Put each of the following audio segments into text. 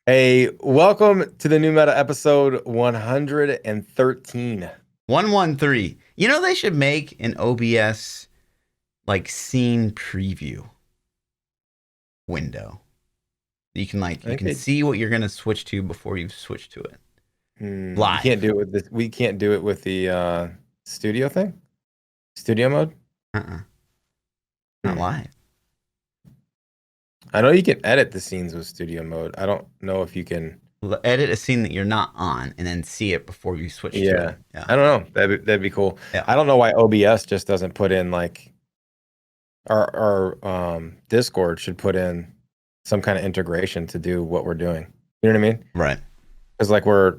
Hey, welcome to the new meta episode 113. 113. You know, they should make an OBS like scene preview window. You can see what you're gonna switch to before you switch to it. You can't do it with this. We can't do it with the studio thing. Studio mode. Not live. I know you can edit the scenes with studio mode. I don't know if you can edit a scene that you're not on and then see it before you switch to it. Yeah, I don't know. That'd be cool. Yeah. I don't know why OBS just doesn't put in like our Discord should put in some kind of integration to do what we're doing. You know what I mean? Right. Because like we're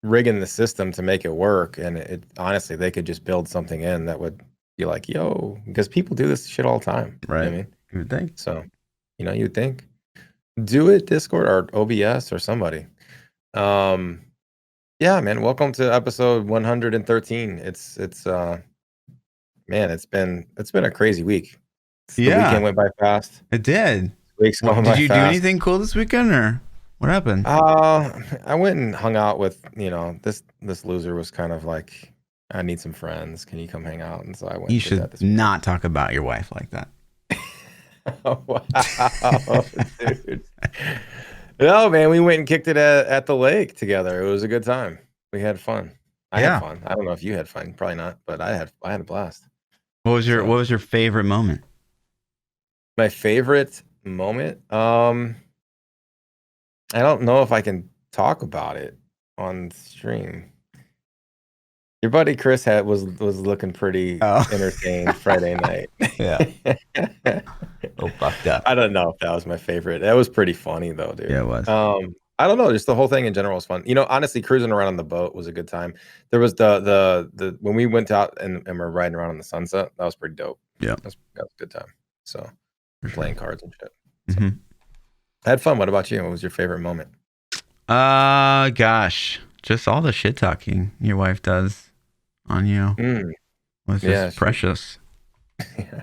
rigging the system to make it work, and it honestly they could just build something in that would be like, yo, because people do this shit all the time. Right. You know what I mean? You would think. So, you'd think. Do it, Discord or OBS or somebody. Yeah, man. Welcome to episode 113. It's man, it's been a crazy week. The weekend went by fast. It did. Week's going by Did you fast. do anything cool this weekend, or what happened? I went and hung out with, this loser was kind of like, I need some friends. Can you come hang out? And so I went. You should not talk about your wife like that. Oh, wow, dude. No, man, we went and kicked it at the lake together. It was a good time. We had fun. I had fun. I don't know if you had fun. Probably not, but I had a blast. What was your favorite moment? My favorite moment? I don't know if I can talk about it on stream. Your buddy Chris was looking pretty entertained Friday night. Yeah. Oh, fucked up. I don't know if that was my favorite. That was pretty funny though, dude. Yeah, it was. I don't know. Just the whole thing in general was fun. Honestly, cruising around on the boat was a good time. There was the when we went out and we're riding around on the sunset. That was pretty dope. Yeah, that was a good time. So playing cards and shit. Mm-hmm. I had fun. What about you? What was your favorite moment? Gosh, just all the shit talking your wife does on you was just precious. Yeah.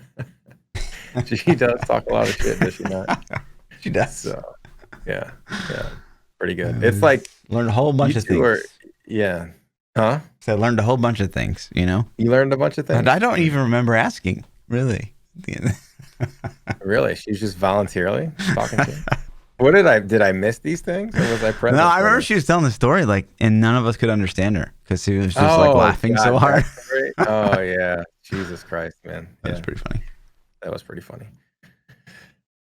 She does talk a lot of shit, does she not? She does. So, yeah, pretty good. It's like learned a whole bunch of things. Yeah. Huh? So I learned a whole bunch of things. You learned a bunch of things. But I don't even remember asking. Really. Really? She's just voluntarily talking to you? What did I miss these things, or was I present? No, I remember she was telling the story, and none of us could understand her because she was just laughing so hard. Oh yeah, Jesus Christ, man, that was pretty funny. That was pretty funny.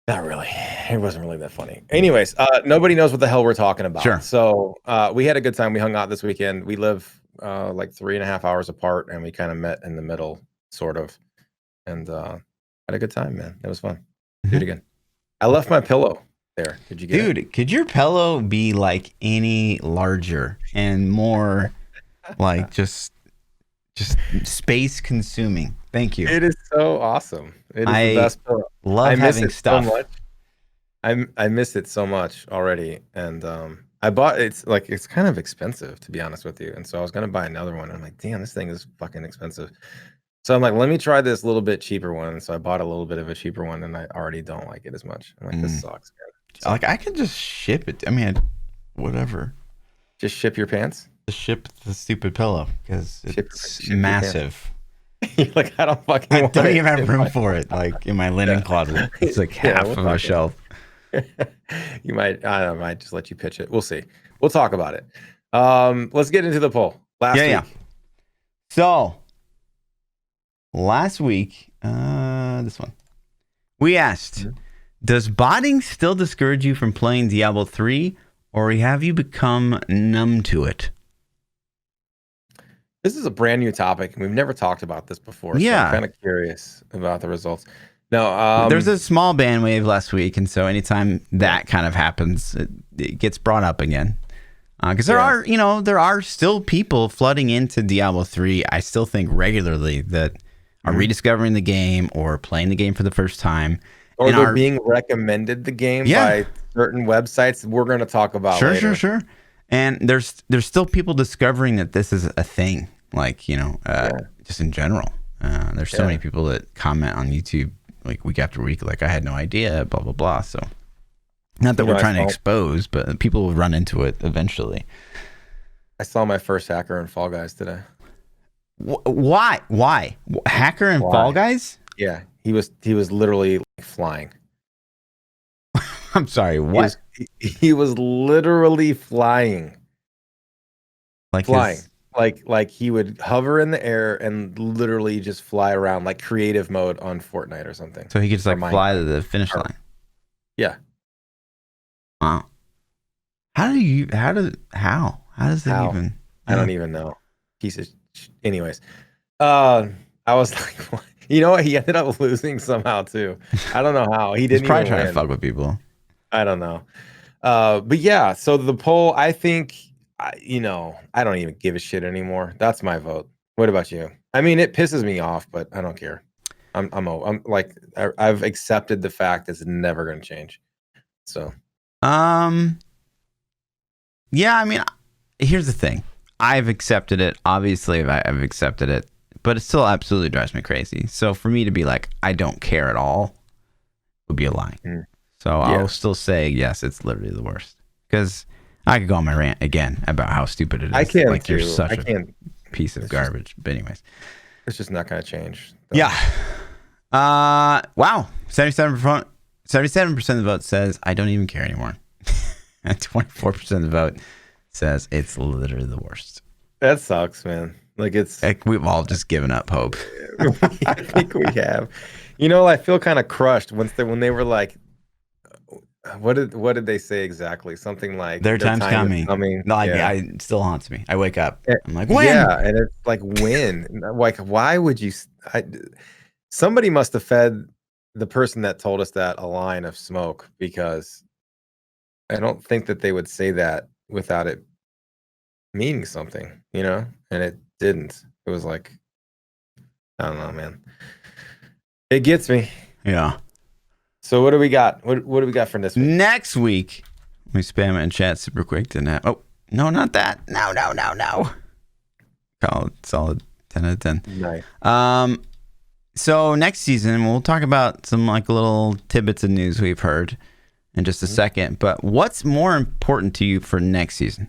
Not really. It wasn't really that funny. Anyways, nobody knows what the hell we're talking about. Sure. So we had a good time. We hung out this weekend. We live like 3.5 hours apart, and we kind of met in the middle, sort of, and had a good time, man. It was fun. Do it again. I left my pillow there. Did you get it? Could your pillow be like any larger and more like just space consuming? Thank you. It is so awesome. It is the best pillow. Love having stuff. So much. I miss it so much already, and I bought it's kind of expensive, to be honest with you. And so I was gonna buy another one. And I'm like, damn, this thing is fucking expensive. So I'm like, let me try this little bit cheaper one. So I bought a little bit of a cheaper one, and I already don't like it as much. I'm like, this sucks, man. So, I could just ship it. I mean, whatever. Just ship your pants? Just ship the stupid pillow because it's massive. You're like, I don't fucking I don't even have room for it. Like in my linen closet, it's like half of a shelf. You might, I might just let you pitch it. We'll see. We'll talk about it. Let's get into the poll. Last week. So last week, this one, we asked, does botting still discourage you from playing Diablo 3, or have you become numb to it? This is a brand new topic. We've never talked about this before. So I'm kind of curious about the results. No, there's a small ban wave last week, and so anytime that kind of happens, it gets brought up again. Because there are still people flooding into Diablo 3. I still think regularly that are rediscovering the game or playing the game for the first time, or they're being recommended the game by certain websites. We're going to talk about later. Sure. And there's still people discovering that this is a thing, just in general. There's so many people that comment on YouTube like week after week, like I had no idea, blah blah blah. So Not that You know, we're trying to I saw, expose, but people will run into it eventually. I saw my first hacker in Fall Guys today. Why? Hacker and Fall Why? Guys? Yeah, he was literally like flying. I'm sorry, He what? was he was literally flying. Like Flying. his Like he would hover in the air and literally just fly around like creative mode on Fortnite or something. so he could just Or like fly to Minecraft. the finish Or- line. Yeah. Wow. How does that How? even I don't even know. Anyways. I was like, what? You know what? He ended up losing somehow too. I don't know how. He He's didn't probably even trying to win. fuck with people. I don't know. But yeah, so the poll, I think, I don't even give a shit anymore. That's my vote. What about you? I mean, it pisses me off, but I don't care. I'm like, I've accepted the fact it's never going to change. So, Yeah, I mean, here's the thing. I've accepted it. Obviously, I've accepted it, but it still absolutely drives me crazy. So for me to be like, I don't care at all would be a lie. So Yeah. I'll still say, yes, it's literally the worst. Because I could go on my rant again about how stupid it is. I can like too. you're such I a can't. piece of garbage. But anyways. It's just not going to change. Yeah. Wow. 77% of the vote says I don't even care anymore. And 24% of the vote says it's literally the worst. That sucks, man. Like We've all just given up hope. I think we have. You know, I feel kind of crushed when they were like, what did they say exactly? Something like Their time's coming. No, Yeah. it still haunts me. I wake up. I'm like, when? Yeah, and it's like when? Like, why would you? Somebody must have fed the person that told us that a line of smoke, because I don't think that they would say that without it meaning something, and it didn't. It was like, I don't know, man. It gets me. Yeah. So what do we got? What do we got for this week? Next week, we spam it in chat super quick. Didn't have. Oh, no, not that. No. Solid 10 out of 10. Nice. So next season, we'll talk about some like little tidbits of news we've heard in just a second. But what's more important to you for next season?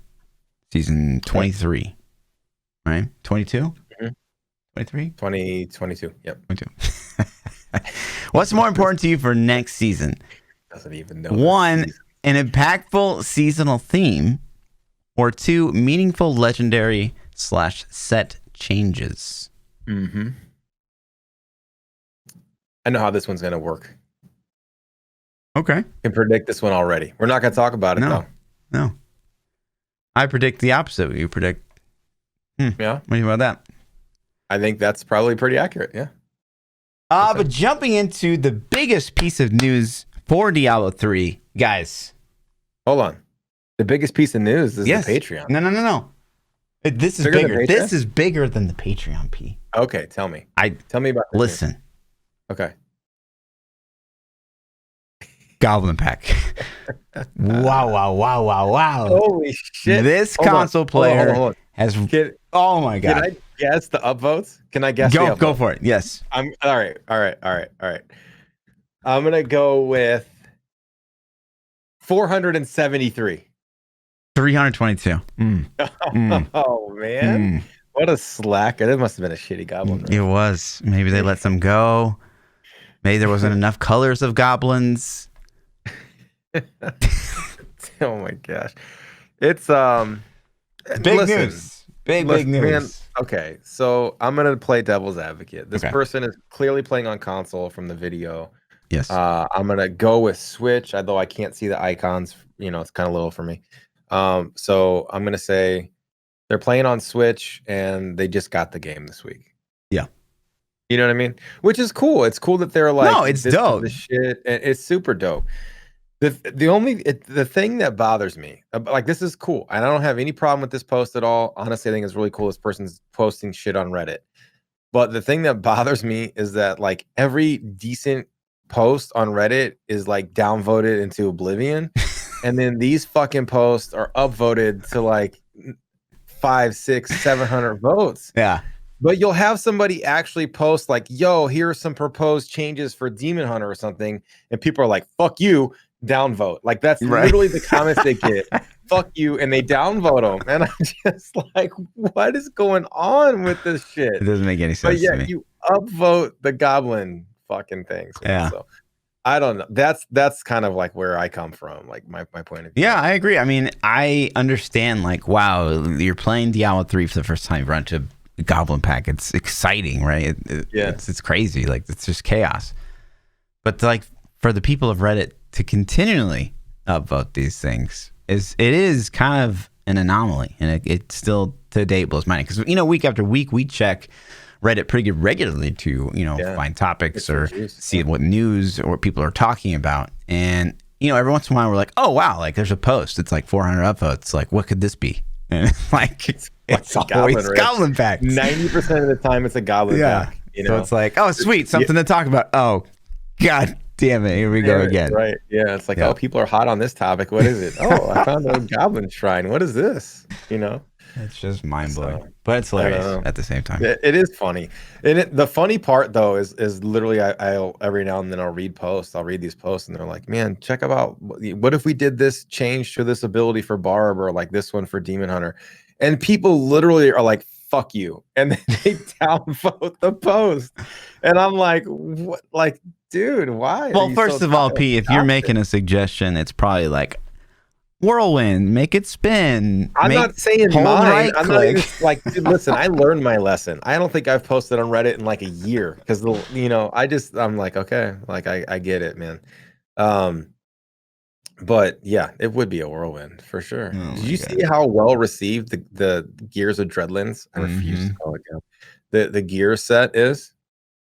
Season 23, right? 22? 23? 2022. Yep. 22. What's more important to you for next season? Doesn't even know. One, an impactful seasonal theme, or two, meaningful legendary / set changes. Mm-hmm. I know how this one's gonna work. Okay. I can predict this one already. We're not gonna talk about it though. No. I predict the opposite. You predict. Yeah. What do you think about that? I think that's probably pretty accurate. Yeah. But jumping into the biggest piece of news for Diablo 3, guys. Hold on. The biggest piece of news is the Patreon. No. This is bigger. This is bigger than the Patreon, P. Okay, tell me. Tell me about this. Listen. Okay. Goblin Pack. Wow. Holy shit. This console player has... oh my God. Can I guess the upvotes? Can I guess the upvotes? Go for it. Yes. All right. I'm going to go with 473. 322. Oh, man. What a slacker. That must have been a shitty goblin. Right? It was. Maybe they let some go. Maybe there wasn't enough colors of goblins. Oh my gosh. It's big news. Big news. Man, okay, so I'm gonna play devil's advocate. This person is clearly playing on console from the video. Yes. I'm gonna go with Switch, although I can't see the icons. It's kind of little for me. So I'm gonna say they're playing on Switch and they just got the game this week. Yeah. You know what I mean? Which is cool. It's cool that they're like, no, it's dope. The shit. It's super dope. The thing that bothers me, like, this is cool, and I don't have any problem with this post at all. Honestly, I think it's really cool this person's posting shit on Reddit. But the thing that bothers me is that like every decent post on Reddit is like downvoted into oblivion, and then these fucking posts are upvoted to like 500, 600, 700 votes. Yeah. But you'll have somebody actually post like, yo, here are some proposed changes for Demon Hunter or something. And people are like, fuck you. downvote. Like that's Right. literally the comments they get. Fuck you, and they downvote them, and I'm just like, what is going on with this shit? It doesn't make any But sense yeah, to me. you upvote the goblin fucking things. Yeah. So I don't know. That's kind of like where I come from, like my point of view. Yeah, I agree. I mean, I understand, like, wow, you're playing Diablo 3 for the first time, you run into a goblin pack. It's exciting, right? It's crazy. Like, it's just chaos. But, like, for the people of Reddit to continually upvote these things, it is kind of an anomaly. And it still, to date, blows my mind. Because, week after week, we check Reddit pretty regularly to, find topics or see what news or what people are talking about. And, every once in a while we're like, oh, wow, like there's a post. It's like 400 upvotes. Like, what could this be? And it's always goblin pack. 90% of the time it's a goblin pack. So it's like, oh, sweet. Something to talk about. Oh, God damn it. Here we go again. Right. Yeah. It's like, oh, people are hot on this topic. What is it? Oh, I found a goblin shrine. What is this? It's just mind blowing, but it's hilarious at the same time. It is funny, and the funny part though is literally I'll every now and then I'll read these posts, and they're like, "Man, check out what if we did this change to this ability for Barb or like this one for Demon Hunter," and people literally are like, "Fuck you," and then they downvote the post, and I'm like, "What? Like, dude, why?" Well, first of all, P, if you're making a suggestion, it's probably like, whirlwind, make it spin. I'm not saying mine. Right I'm not even, like, dude, listen, I learned my lesson. I don't think I've posted on Reddit in like a year because I'm like, okay, like I get it, man. But yeah, it would be a whirlwind for sure. Did you see how well received the Gears of Dreadlands? I refuse to call it the Gear set is.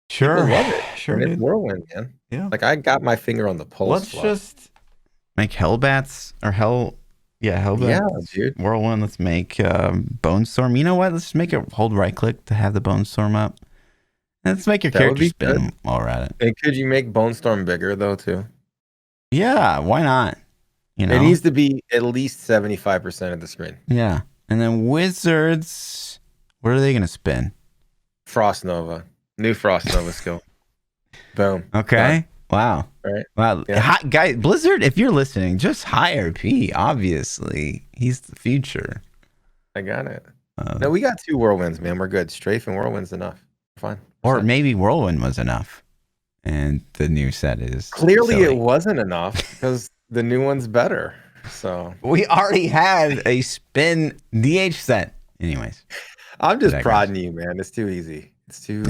Sure, people love it. Sure, it's whirlwind, man. Yeah, like I got my finger on the pulse. Let's just make Hellbats or Hellbats. Yeah, dude. Whirlwind. Let's make Bone Storm. You know what? Let's make it hold right click to have the Bone Storm up. Let's make your character spin while we're at it. And could you make Bone Storm bigger though too? Yeah, why not? It needs to be at least 75% of the screen. Yeah, and then Wizards. What are they gonna spin? Frost Nova, new Frost Nova skill. Boom. Okay. Wow. Right. Wow. Yeah. Guys, Blizzard, if you're listening, just hire P. Obviously, he's the future. I got it. No, we got 2 whirlwinds, man. We're good. Strafe and whirlwind's enough. Fine. Or maybe whirlwind was enough, and the new set is clearly silly. It wasn't enough because the new one's better. So we already had a spin DH set. Anyways, I'm just prodding you, man. It's too easy. It's too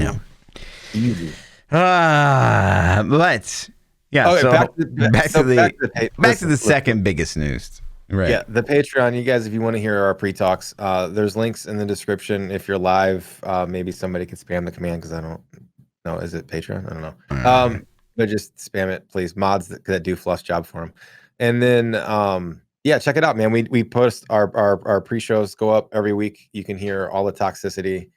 easy. But yeah. Okay, so back to the second biggest news. Right. Yeah, the Patreon. You guys, if you want to hear our pre-talks, there's links in the description. If you're live, maybe somebody could spam the command because I don't know. Is it Patreon? I don't know. But just spam it, please. Mods that do Fluff's job for them. And then, check it out, man. We post our pre-shows go up every week. You can hear all the toxicity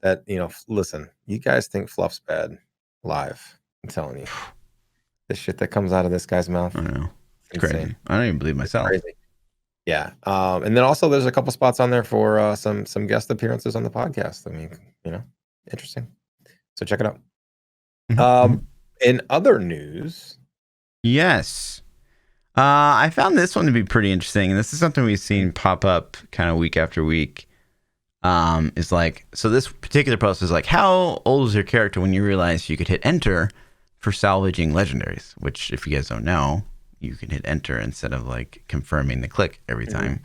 that, listen, you guys think Fluff's bad live. I'm telling you. The shit that comes out of this guy's mouth. I know. It's crazy. I don't even believe myself. Crazy. Yeah. And then also there's a couple spots on there for some guest appearances on the podcast. I mean, interesting. So check it out. In other news. Yes. I found this one to be pretty interesting. And this is something we've seen pop up kind of week after week. Is like, so this particular post is like, how old is your character when you realize you could hit enter for salvaging legendaries? Which, if you guys don't know, you can hit enter instead of like confirming the click every time.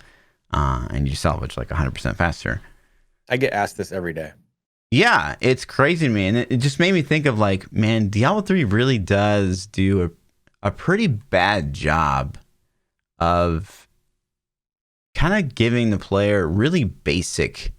And you salvage like 100% faster. I get asked this every day. Yeah, it's crazy to me. And it just made me think of like, man, Diablo 3 really does do a pretty bad job of kind of giving the player really basic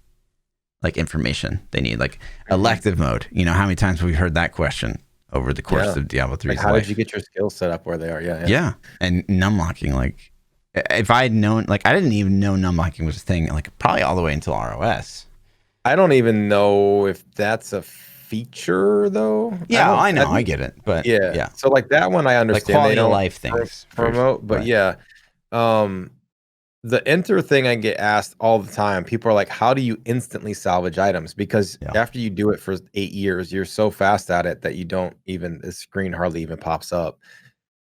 like information they need, like elective mode. How many times have we heard that question over the course of Diablo 3's like, how did you get your skills set up where they are? Yeah. And numlocking, like if I had known, like I didn't even know numlocking was a thing, like probably all the way until ROS. I don't even know if that's a feature though. Yeah, I know, I get it, but yeah. So like that one, I understand. Like quality of life things promote, but yeah. The enter thing I get asked all the time. People are like, how do you instantly salvage items? Because after you do it for 8 years, you're so fast at it that you don't even, the screen hardly even pops up.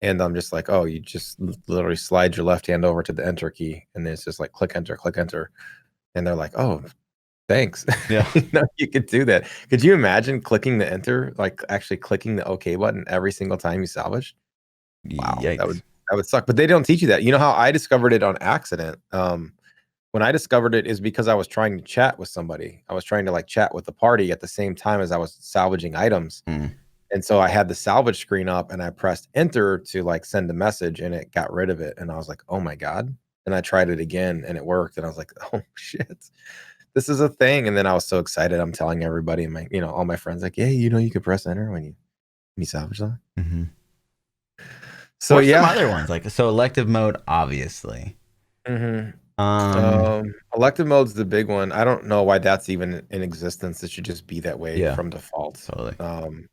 And I'm just like, oh, you just literally slide your left hand over to the enter key, and then it's just like click enter, click enter. And they're like, oh, thanks. Yeah. You could do that. Could you imagine clicking the enter, like actually clicking the OK button every single time you salvage? Wow, Yikes. that would suck. But they don't teach you that. You know how I discovered it on accident? When I discovered it is because I was trying to chat with somebody. I was trying to like chat with the party at the same time as I was salvaging items. And so I had the salvage screen up and I pressed enter to like send a message and it got rid of it. And I was like, oh my God. And I tried it again and it worked. And I was like, oh shit, this is a thing. And then I was so excited. I'm telling everybody, my, all my friends, like, yeah, you could press enter when you salvage that. Mm-hmm. So or yeah, some other ones like elective mode, obviously. Elective mode's the big one. I don't know why that's even in existence. It should just be that way from default. Totally.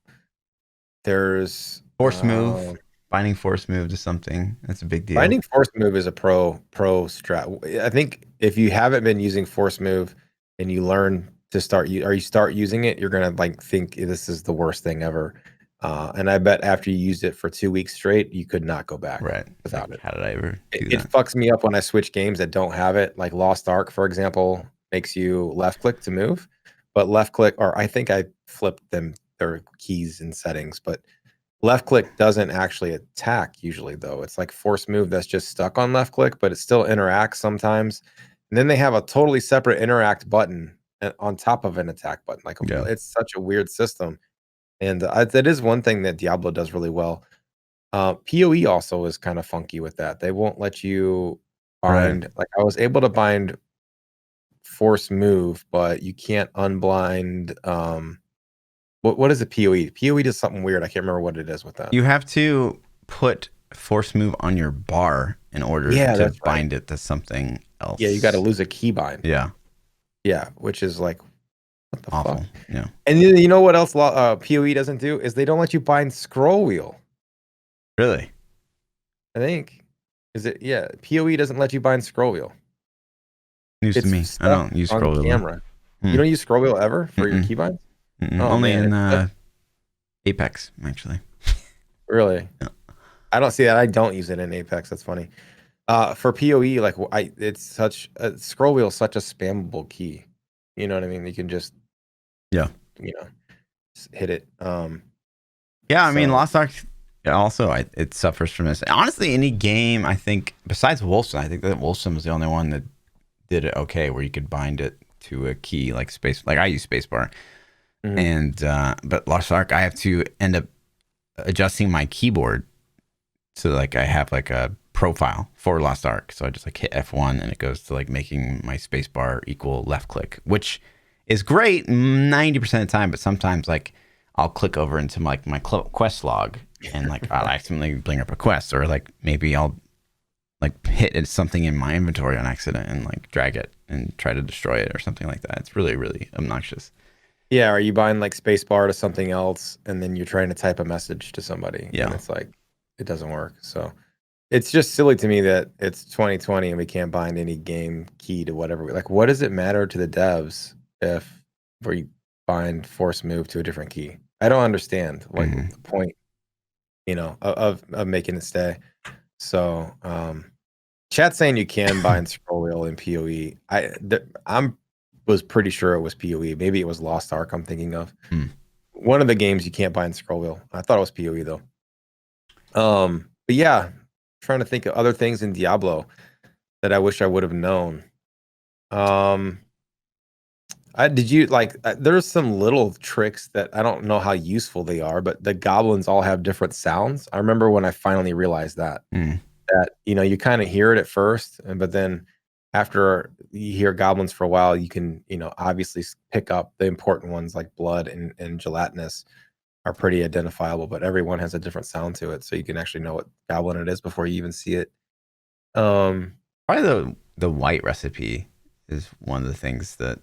There's force move, binding force move to something. That's a big deal. Binding force move is a pro strat. I think if you haven't been using force move and you learn to start using it, you're gonna like think this is the worst thing ever. And I bet after you used it for 2 weeks straight, you could not go back without it. How did I ever do It fucks me up when I switch games that don't have it. Like Lost Ark, for example, makes you left click to move, but left click, or I think I flipped their keys and settings, but left click doesn't actually attack usually though. It's like force move that's just stuck on left click, but it still interacts sometimes. And then they have a totally separate interact button on top of an attack button. Like it's such a weird system. And that is one thing that Diablo does really well. PoE also is kind of funky with that. They won't let you bind. Like I was able to bind force move, but you can't unblind. What is a PoE? PoE does something weird. I can't remember what it is with that. You have to put force move on your bar in order to bind it to something else. Yeah, you got to lose a keybind. Yeah, which is like what the awful. Fuck? Yeah. And you know what else PoE doesn't do is they don't let you bind scroll wheel. Really? I think PoE doesn't let you bind scroll wheel. News to me. I don't use scroll wheel. Camera. You don't use scroll wheel ever for your keybinds? Oh, only in Apex, actually. Really? Yeah. I don't see that. I don't use it in Apex. That's funny. For PoE, like it's such scroll wheel is such a spammable key. You know what I mean? You can just just hit it. I mean, Lost Ark also it suffers from this. Honestly, any game I think besides Wolfenstein, I think that Wolfenstein was the only one that did it okay, where you could bind it to a key like space. Like I use spacebar, and but Lost Ark, I have to end up adjusting my keyboard so like I have like a profile for Lost Ark. So I just like hit F1 and it goes to like making my spacebar equal left click, which is great 90% of the time. But sometimes like I'll click over into my quest log and like I'll accidentally bring up a quest, or like maybe I'll like hit something in my inventory on accident and like drag it and try to destroy it or something like that. It's really, really obnoxious. Yeah, or you bind like spacebar to something else and then you're trying to type a message to somebody. Yeah. And it's like, it doesn't work. So it's just silly to me that it's 2020 and we can't bind any game key to whatever. Like, what does it matter to the devs if we bind force move to a different key? I don't understand like the point, of making it stay. So, chat saying you can bind scroll wheel in PoE. I'm was pretty sure it was PoE. Maybe it was Lost Ark I'm thinking of. One of the games you can't bind scroll wheel. I thought it was PoE though. But yeah, trying to think of other things in Diablo that I wish I would have known. There's some little tricks that I don't know how useful they are, but the goblins all have different sounds. I remember when I finally realized that you kind of hear it at first, but then after you hear goblins for a while, you can, obviously pick up the important ones like blood and gelatinous are pretty identifiable, but everyone has a different sound to it. So you can actually know what goblin it is before you even see it. Probably the white recipe is one of the things that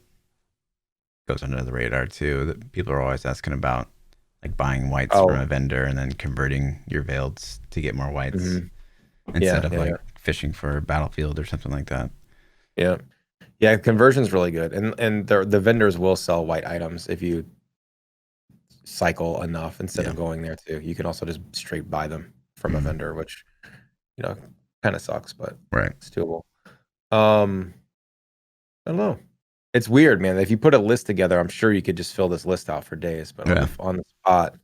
goes under the radar too, that people are always asking about, like buying whites from a vendor and then converting your veileds to get more whites instead of fishing for a battlefield or something like that. Yeah, conversion's really good, and the vendors will sell white items if you cycle enough instead of going there too. You can also just straight buy them. from a vendor, which kind of sucks, but Right. it's doable. I don't know. It's weird, man. If you put a list together, I'm sure you could just fill this list out for days. But on the spot,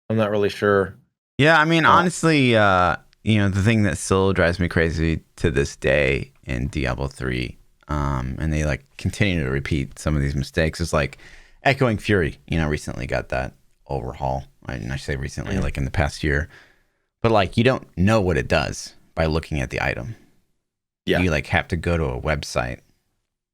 I'm not really sure. Yeah, I mean, honestly, the thing that still drives me crazy to this day in Diablo 3, and they like continue to repeat some of these mistakes, is like Echoing Fury. Recently got that overhaul. I say recently, like in the past year, but like you don't know what it does by looking at the item. Yeah, you like have to go to a website.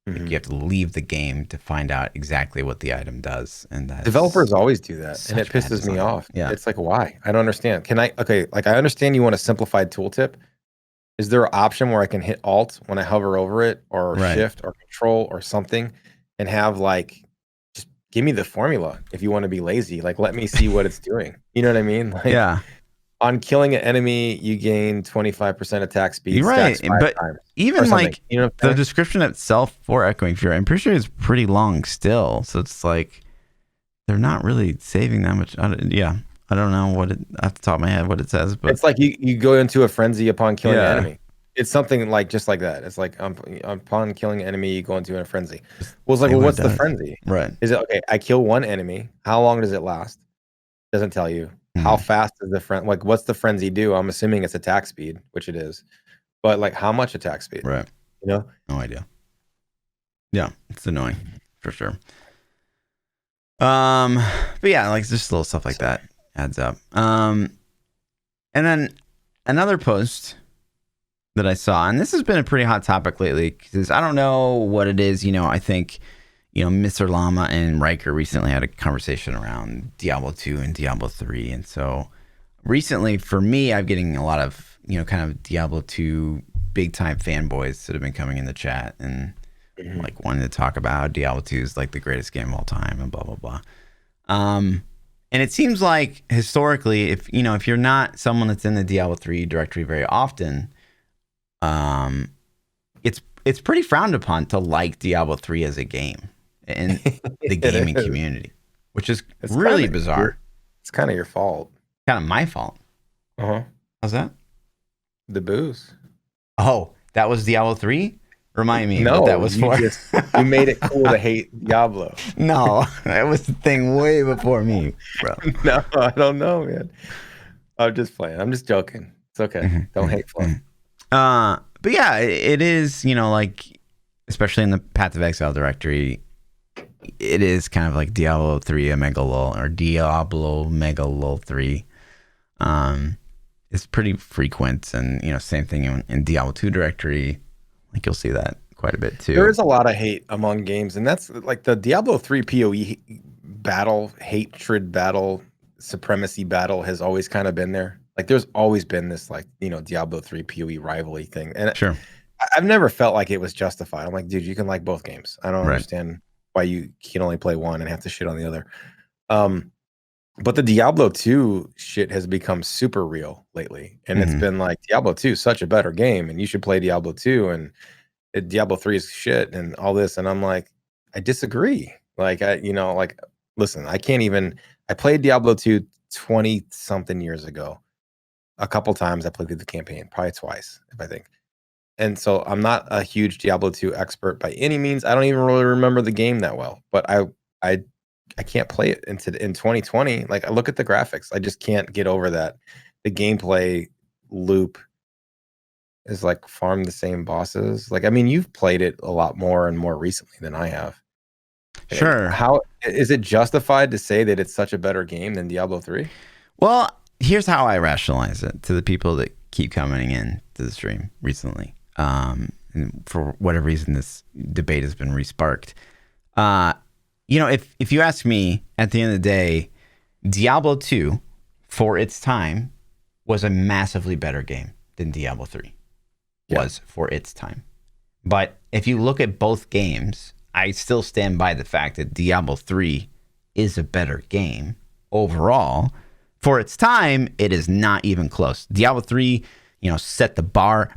Like you have to leave the game to find out exactly what the item does, and that developers always do that, and it pisses me off. Yeah, it's like, why? I don't understand. Like I understand you want a simplified tooltip. Is there an option where I can hit Alt when I hover over it, or Shift or Control or something, and have like just give me the formula if you want to be lazy? Like let me see what it's doing. You know what I mean? Like, yeah. On killing an enemy, you gain 25% attack speed. You're right, but even like the description itself for Echoing Fury, I'm pretty sure it's pretty long still. So it's like they're not really saving that much. I don't know what off the top of my head what it says, but it's like you go into a frenzy upon killing an enemy. It's something like just like that. It's like upon killing an enemy, you go into a frenzy. Well, it's like, what's the frenzy? Right? Is it okay? I kill one enemy. How long does it last? Doesn't tell you. How fast is the like what's the frenzy do? I'm assuming it's attack speed, which it is. But like how much attack speed? Right. No idea. Yeah, it's annoying for sure. But yeah, like just little stuff like that adds up. And then another post that I saw, and this has been a pretty hot topic lately because I don't know what it is. I think Mr. Llama and Riker recently had a conversation around Diablo 2 and Diablo 3. And so recently for me, I'm getting a lot of, kind of Diablo 2 big time fanboys that have been coming in the chat and like wanting to talk about how Diablo 2 is like the greatest game of all time and blah, blah, blah. And it seems like historically, if you're not someone that's in the Diablo 3 directory very often, it's pretty frowned upon to like Diablo 3 as a game in the gaming community, which is really bizarre. It's kind of your fault. Kind of my fault. Uh-huh. How's that? The booze. Oh, that was Diablo 3? Remind me what that was for. You made it cool to hate Diablo. No, that was the thing way before me, bro. No, I don't know, man. I'm just playing. I'm just joking. It's okay. Don't hate fun. But yeah, it is, like, especially in the Path of Exile directory, it is kind of like Diablo 3 Megalol or Diablo Megalol 3. It's pretty frequent, and same thing in Diablo 2 directory. Like you'll see that quite a bit too. There is a lot of hate among games, and that's like the Diablo 3 PoE battle, hatred battle, supremacy battle has always kind of been there. Like there's always been this like, Diablo 3 PoE rivalry thing. And sure. I've never felt like it was justified. I'm like, dude, you can like both games. I don't understand why you can only play one and have to shit on the other. But the Diablo 2 shit has become super real lately. And it's been like Diablo 2 is such a better game and you should play Diablo 2 and Diablo 3 is shit and all this. And I'm like, I disagree. Like listen, I played Diablo 2 20 something years ago. A couple times I played through the campaign, probably twice, if I think. And so I'm not a huge Diablo 2 expert by any means. I don't even really remember the game that well, but I can't play it in 2020. Like I look at the graphics, I just can't get over that. The gameplay loop is like farm the same bosses. Like, I mean, you've played it a lot more and more recently than I have. Sure. How is it justified to say that it's such a better game than Diablo 3? Well, here's how I rationalize it to the people that keep coming in to the stream recently. And for whatever reason, this debate has been resparked. If you ask me, at the end of the day, Diablo 2, for its time, was a massively better game than Diablo 3 was for its time. But if you look at both games, I still stand by the fact that Diablo 3 is a better game overall. For its time, it is not even close. Diablo 3, set the bar,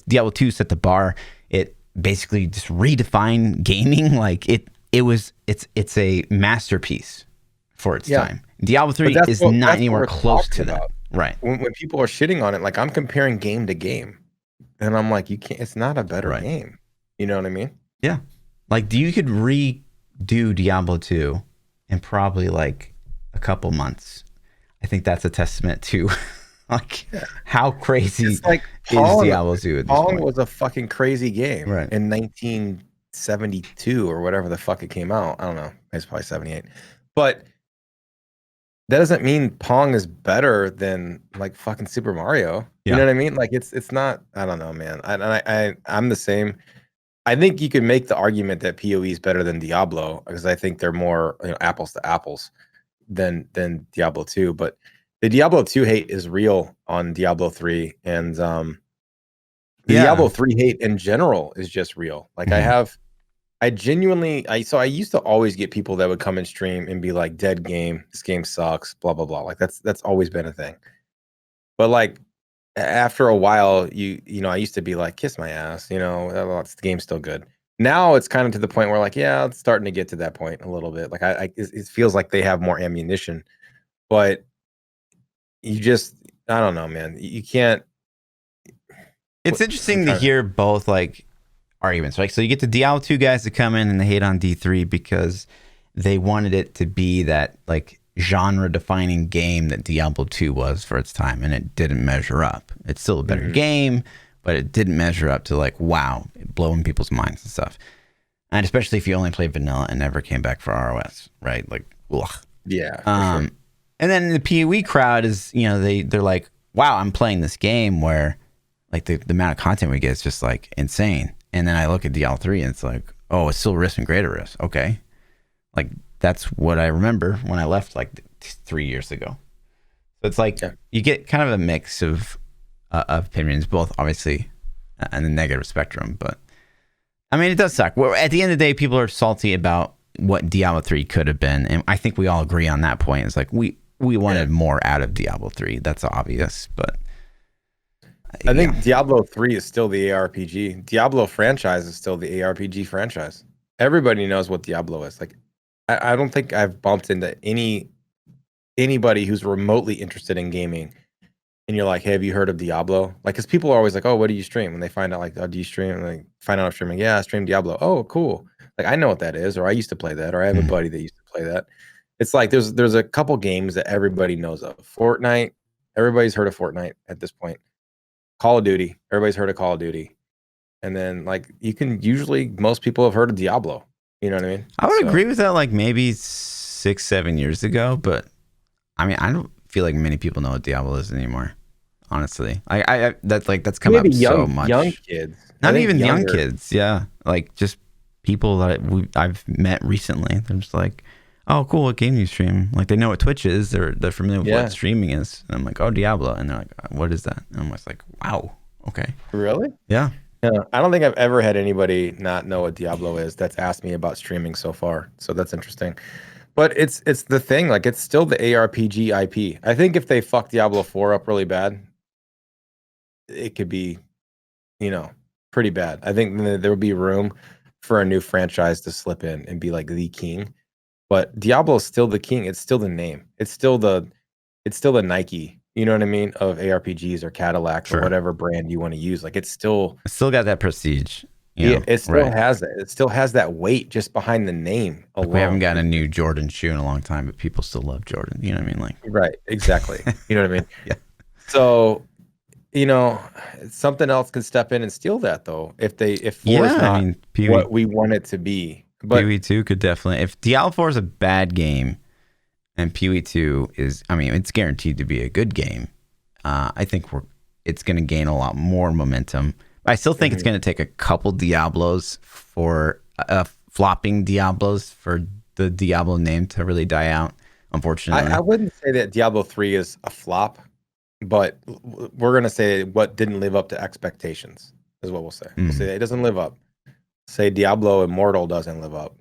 Diablo 2 set the bar. It basically just redefined gaming. Like it's a masterpiece for its time. Diablo 3 is not anywhere close to that. Right. when people are shitting on it, like I'm comparing game to game, and I'm like, you can't. It's not a better Right. game. You know what I mean? Yeah. Like, you could redo Diablo 2 in probably like a couple months. I think that's a testament to like Yeah. how crazy It's like is Pong. Diablo 2 at this Pong point. was a fucking crazy game Right. in 1972 or whatever the fuck it came out. I don't know. It's probably 78, but that doesn't mean Pong is better than like fucking Super Mario. You Yeah. know what I mean? Like it's not. I don't know, man. I'm the same. I think you can make the argument that PoE is better than Diablo because I think they're more, apples to apples than Diablo 2. But the Diablo 2 hate is real on Diablo 3, and the Yeah. Diablo 3 hate in general is just real. Like Mhm. I genuinely, I used to always get people that would come and stream and be like, "Dead game. This game sucks." Blah blah blah. Like that's always been a thing. But like after a while, I used to be like, "Kiss my ass," the game's still good. Now it's kind of to the point where like, yeah, it's starting to get to that point a little bit. Like it feels like they have more ammunition, but you just, I don't know, man. You can't. It's I'm interesting to trying. hear both like arguments, right? So you get the Diablo 2 guys to come in and they hate on D3 because they wanted it to be that like genre defining game that Diablo 2 was for its time, and it didn't measure up. It's still a better game, but it didn't measure up to like, wow, blowing people's minds and stuff. And especially if you only played vanilla and never came back for ROS, right? Like, ugh. Yeah, for sure. And then the PoE crowd is, they're like, wow, I'm playing this game where like the amount of content we get is just like insane. And then I look at Diablo 3 and it's like, oh, it's still risk and greater risk. Okay. Like that's what I remember when I left like 3 years ago. So it's like you get kind of a mix of opinions, both obviously on the negative spectrum. But I mean, it does suck. Well, at the end of the day, people are salty about what Diablo 3 could have been. And I think we all agree on that point. It's like we wanted more out of Diablo 3. That's obvious. But I think Diablo 3 is still the ARPG. Diablo franchise is still the ARPG franchise. Everybody knows what Diablo is. Like, I don't think I've bumped into anybody who's remotely interested in gaming. And you're like, hey, have you heard of Diablo? Like, because people are always like, oh, what do you stream? And they find out, like, oh, do you stream? And they find out I'm streaming. Yeah, I stream Diablo. Oh, cool. Like, I know what that is, or I used to play that, or I have a buddy that used to play that. It's like there's a couple games that everybody knows of. Fortnite, everybody's heard of Fortnite at this point. Call of Duty, everybody's heard of Call of Duty. And then like you can usually most people have heard of Diablo. You know what I mean? I would agree with that like maybe 6-7 years ago, but I mean I don't feel like many people know what Diablo is anymore. Honestly, I that's come maybe up so much. Young kids, Not even young younger kids. Yeah, like just people that I've met recently. They're just like, oh, cool, what game do you stream? Like they know what Twitch is. They're familiar with what streaming is. And I'm like, oh, Diablo, and they're like, what is that? And I'm just like, wow, okay, Really? yeah. Yeah, I don't think I've ever had anybody not know what Diablo is that's asked me about streaming so far. So that's interesting. But it's the thing, like it's still the ARPG IP. I think if they fuck Diablo 4 up really bad, it could be, pretty bad. I think there would be room for a new franchise to slip in and be like the king. But Diablo is still the king. It's still the name. It's still the Nike, you know what I mean, of ARPGs or Cadillac or whatever brand you want to use. Like it's still got that prestige. it still has it. It still has that weight just behind the name alone. Like we haven't got a new Jordan shoe in a long time, but people still love Jordan. You know what I mean? Like right, exactly. You know what I mean? Yeah. So, something else could step in and steal that though. If 4 is not what we want it to be. But PoE 2 could definitely, if Diablo 4 is a bad game and PoE 2 is, I mean, it's guaranteed to be a good game. I think it's going to gain a lot more momentum. I still think it's going to take a couple Diablos for flopping Diablos for the Diablo name to really die out. Unfortunately, I wouldn't say that Diablo 3 is a flop, but we're going to say what didn't live up to expectations is what we'll say. We'll say it doesn't live up. Say Diablo Immortal doesn't live up,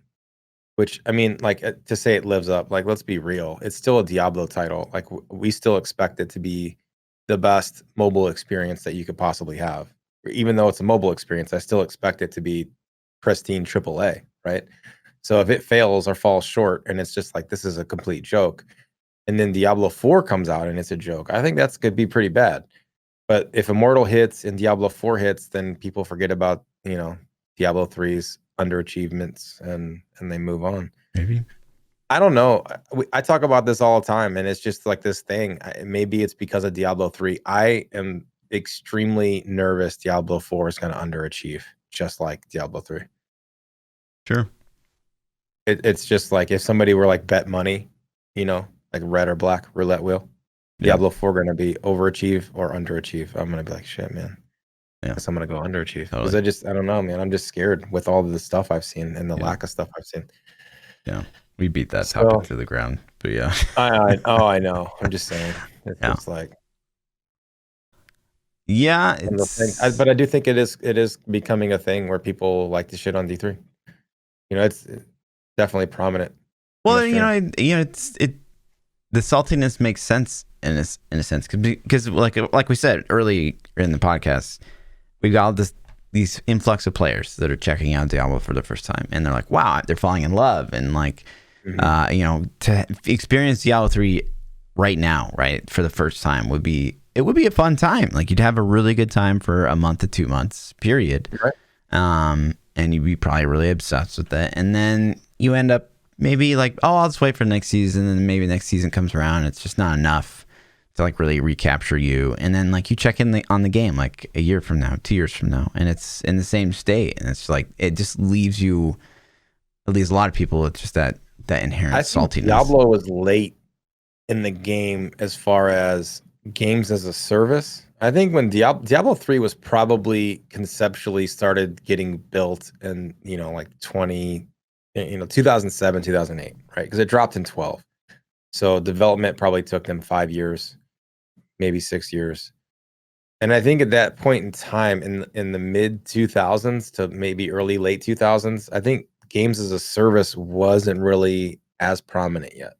which I mean, like to say it lives up, like let's be real, it's still a Diablo title. Like we still expect it to be the best mobile experience that you could possibly have. Even though it's a mobile experience, I still expect it to be pristine AAA, right? So if it fails or falls short and it's just like this is a complete joke, and then Diablo 4 comes out and it's a joke. I think that's could be pretty bad. But if Immortal hits and Diablo 4 hits, then people forget about, Diablo 3's underachievements and they move on. Maybe. I don't know. I talk about this all the time, and it's just like this thing. Maybe it's because of Diablo 3. I am extremely nervous Diablo 4 is going to underachieve, just like Diablo 3. Sure. It's just like if somebody were like bet money, like red or black roulette wheel, Diablo 4 going to be overachieve or underachieve. I'm going to be like, shit, man. Yeah. I guess I'm going to go underachieve. Because Totally. I don't know, man. I'm just scared with all of the stuff I've seen and the lack of stuff I've seen. Yeah. We beat that topic to the ground, but yeah. I know. I'm just saying. It's just like. Yeah, but I do think it is becoming a thing where people like to shit on D3. It's definitely prominent. Well, the saltiness makes sense in a sense because like we said early in the podcast, we got these influx of players that are checking out Diablo for the first time, and they're like, wow, they're falling in love, and like, to experience Diablo 3 right now, right, for the first time would be a fun time. Like, you'd have a really good time for a month to 2 months period, right. And you'd be probably really obsessed with it, and then you end up maybe like, oh, I'll just wait for the next season, and then maybe next season comes around, and it's just not enough to like really recapture you, and then like you check in on the game like a year from now, 2 years from now, and it's in the same state, and it's like it just leaves you, at least a lot of people, it's just that inherent saltiness. Diablo was late in the game as far as games as a service. I think when Diablo 3 was probably conceptually started getting built in, like 2007, 2008, right? Because it dropped in 12. So development probably took them 5 years, maybe 6 years. And I think at that point in time, in the mid 2000s to maybe late 2000s, I think games as a service wasn't really as prominent yet.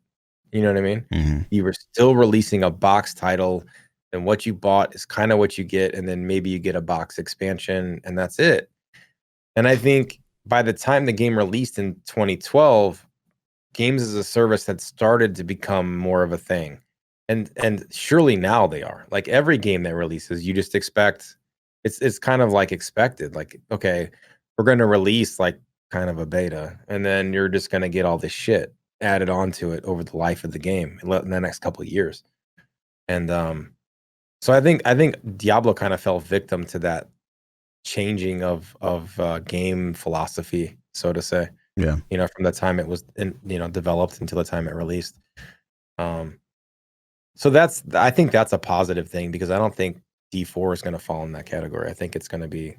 You know what I mean? Mm-hmm. You were still releasing a box title, and what you bought is kind of what you get, and then maybe you get a box expansion, and that's it. And I think by the time the game released in 2012, games as a service had started to become more of a thing. And surely now they are. Like, every game that releases, you just expect it's kind of like expected. Like, okay, we're going to release like kind of a beta, and then you're just going to get all this shit added onto it over the life of the game in the next couple of years. And so I think Diablo kind of fell victim to that changing of game philosophy, so to say. Yeah. From the time it was developed until the time it released. So I think that's a positive thing, because I don't think D4 is going to fall in that category. I think it's going to be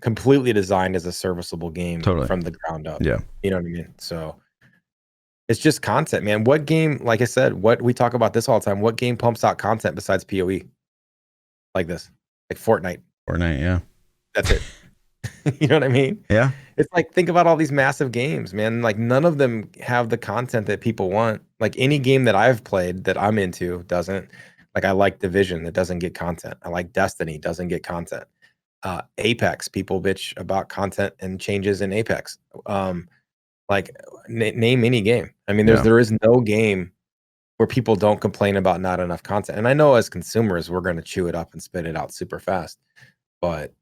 completely designed as a serviceable game from the ground up. Yeah. You know what I mean? So it's just content, man. What game, like I said, what we talk about this all the time, what game pumps out content besides PoE? Like this, like Fortnite. Yeah. That's it. You know what I mean? Yeah. It's like, think about all these massive games, man. Like, none of them have the content that people want. Like, any game that I've played that I'm into doesn't. Like, I like Division, that doesn't get content. I like Destiny, doesn't get content. Apex, people bitch about content and changes in Apex. Like, name any game. I mean, there is no game where people don't complain about not enough content. And I know as consumers, we're going to chew it up and spit it out super fast. But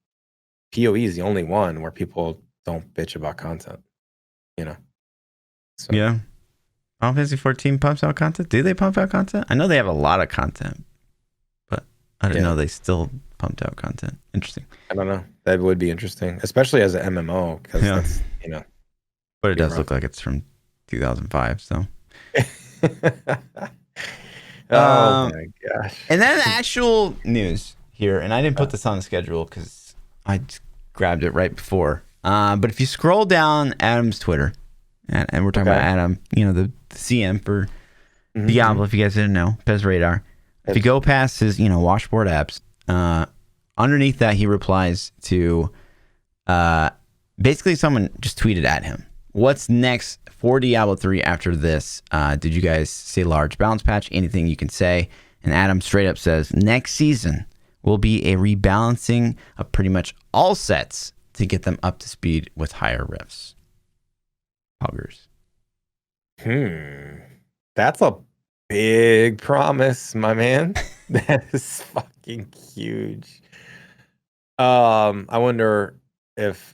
PoE is the only one where people don't bitch about content. So. Yeah. Final Fantasy 14 pumps out content? Do they pump out content? I know they have a lot of content, but I didn't know they still pumped out content. Interesting. I don't know. That would be interesting, especially as an MMO, because that's, But it does look like it's from 2005, so. Oh my gosh. And then the actual news here, and I didn't put this on the schedule because I just grabbed it right before. But if you scroll down Adam's Twitter, and we're talking about Adam, the CM for Diablo, if you guys didn't know, Pez Radar. If you go past his, washboard apps, underneath that he replies to, basically someone just tweeted at him, what's next for Diablo 3 after this? Did you guys say large balance patch? Anything you can say? And Adam straight up says, next season will be a rebalancing of pretty much all sets to get them up to speed with higher rifts. Poggers. That's a Big promise, my man. That is fucking huge. I wonder if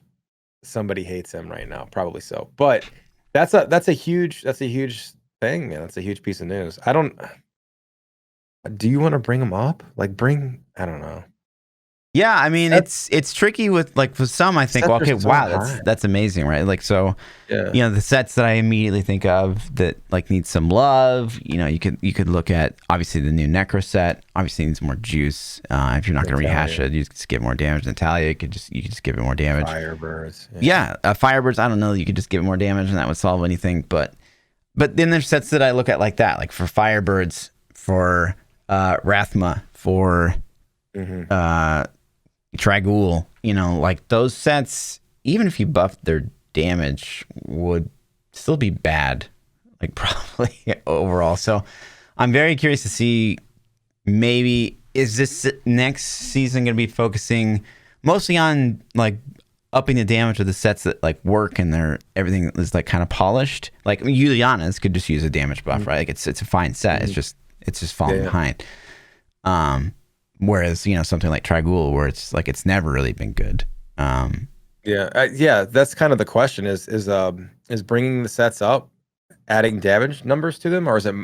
somebody hates him right now. Probably so. But that's a huge thing, man. That's a huge piece of news. I don't. Do you want to bring him up? Like, I don't know. Yeah, I mean it's tricky with like for some I think, Sets well, are okay, so wow, high. that's amazing, right? Like so, Yeah. you know, the sets that I immediately think of that like need some love, you know, you could look at obviously the new Necro set, obviously needs more juice. If you're not going to rehash it, you just give more damage. Natalia, you could just give it more damage. Firebirds. Yeah, Firebirds, I don't know, you could just give it more damage and that would solve anything, but then there's sets that I look at like that, like for Firebirds, for Rathma, for Trag'Oul, you know, like those sets, even if you buffed their damage, would still be bad, like probably overall. So I'm very curious to see, maybe is this next season going to be focusing mostly on like upping the damage of the sets that like work and everything is like kind of polished. Like I mean, Juliana's could just use a damage buff, right? Like it's a fine set. It's just falling behind. Whereas, you know, something like Trag'Oul, where it's like it's never really been good. Yeah, that's kind of the question: is bringing the sets up, adding damage numbers to them, or is it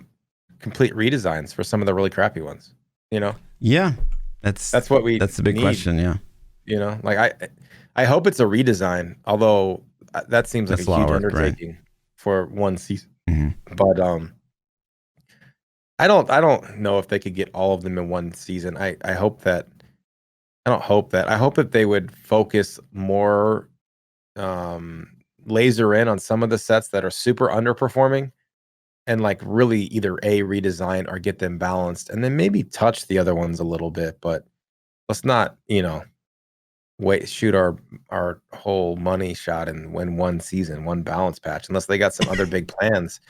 complete redesigns for some of the really crappy ones? You know? Yeah, that's the big question. Yeah, you know, like I hope it's a redesign. Although that seems like that's a huge work, undertaking right? for one season. But I don't know if they could get all of them in one season. I hope that I don't hope that. I hope that they would focus more, laser in on some of the sets that are super underperforming and like really either redesign or get them balanced and then maybe touch the other ones a little bit, but let's not, shoot our whole money shot and win one season, one balance patch, unless they got some other big plans.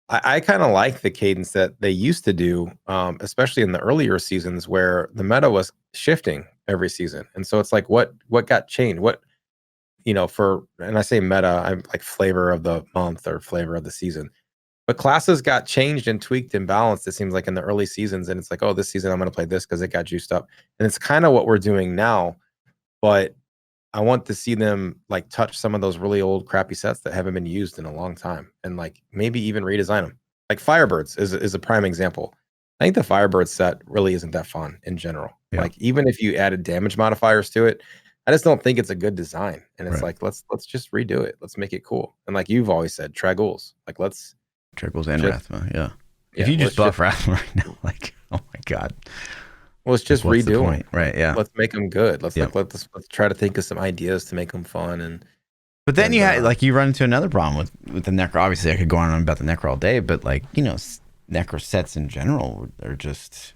I kind of like the cadence that they used to do, especially in the earlier seasons where the meta was shifting every season. And so it's like, what got changed? And I say meta, I'm like flavor of the month or flavor of the season. But classes got changed and tweaked and balanced, it seems like in the early seasons. And it's like, oh, this season I'm going to play this because it got juiced up. And it's kind of what we're doing now. But I want to see them like touch some of those really old crappy sets that haven't been used in a long time and like maybe even redesign them. Like Firebirds is a prime example. I think the Firebird set really isn't that fun in general. Yeah. Like even if you added damage modifiers to it, I just don't think it's a good design. And it's Right. like let's just redo it. Let's make it cool. And like you've always said, Trag'Oul's. Like Trag'Oul's and Rathma, yeah. If yeah, you just buff Rathma right now, like, oh my god. let's just What's the redo them. point? Right, yeah. Let's make them good. Let's Yep. let's try to think of some ideas to make them fun and But then you had like you run into another problem with the Necro. Obviously, I could go on about the Necro all day, but like, you know, Necro sets in general, they're just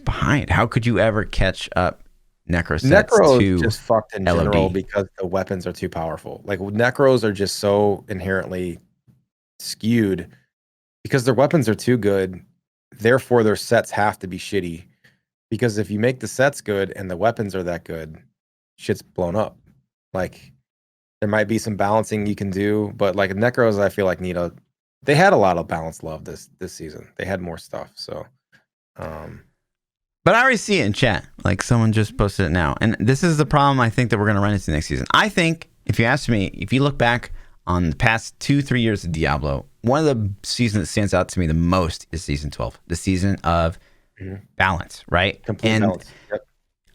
behind. How could you ever catch up Necro sets Necros to just fucked in LOD? general because the weapons are too powerful. Like Necros are just so inherently skewed because their weapons are too good. Therefore, their sets have to be shitty. Because if you make the sets good and the weapons are that good, shit's blown up. Like there might be some balancing you can do, but like Necros, I feel like they had a lot of balanced love this season. They had more stuff. So But I already see it in chat. Like someone just posted it now. And this is the problem I think that we're going to run into next season. I think, if you ask me, if you look back on the past 2-3 years of Diablo, one of the seasons that stands out to me the most is season 12, the season of balance, right? complete balance. Yep.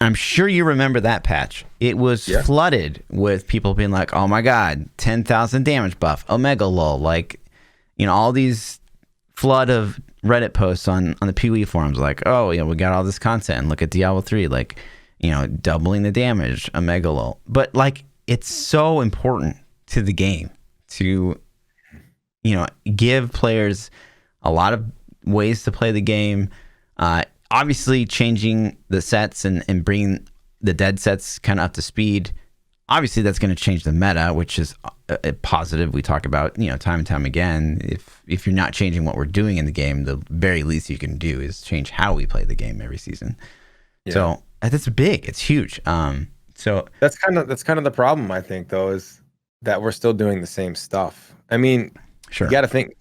I'm sure you remember that patch. It was flooded with people being like, oh my God, 10,000 damage buff, Omega lol. Like, you know, all these flood of Reddit posts on the PoE forums, like, oh, you know, we got all this content and look at Diablo 3, like, you know, doubling the damage, Omega lol. But like, it's so important to the game to, you know, give players a lot of ways to play the game. Obviously, changing the sets and bringing the dead sets kind of up to speed. Obviously, that's going to change the meta, which is a positive. We talk about, you know, time and time again. If you're not changing what we're doing in the game, the very least you can do is change how we play the game every season. Yeah. So that's big. It's huge. So that's kind of the problem, I think, though, is that we're still doing the same stuff. I mean, sure, you got to think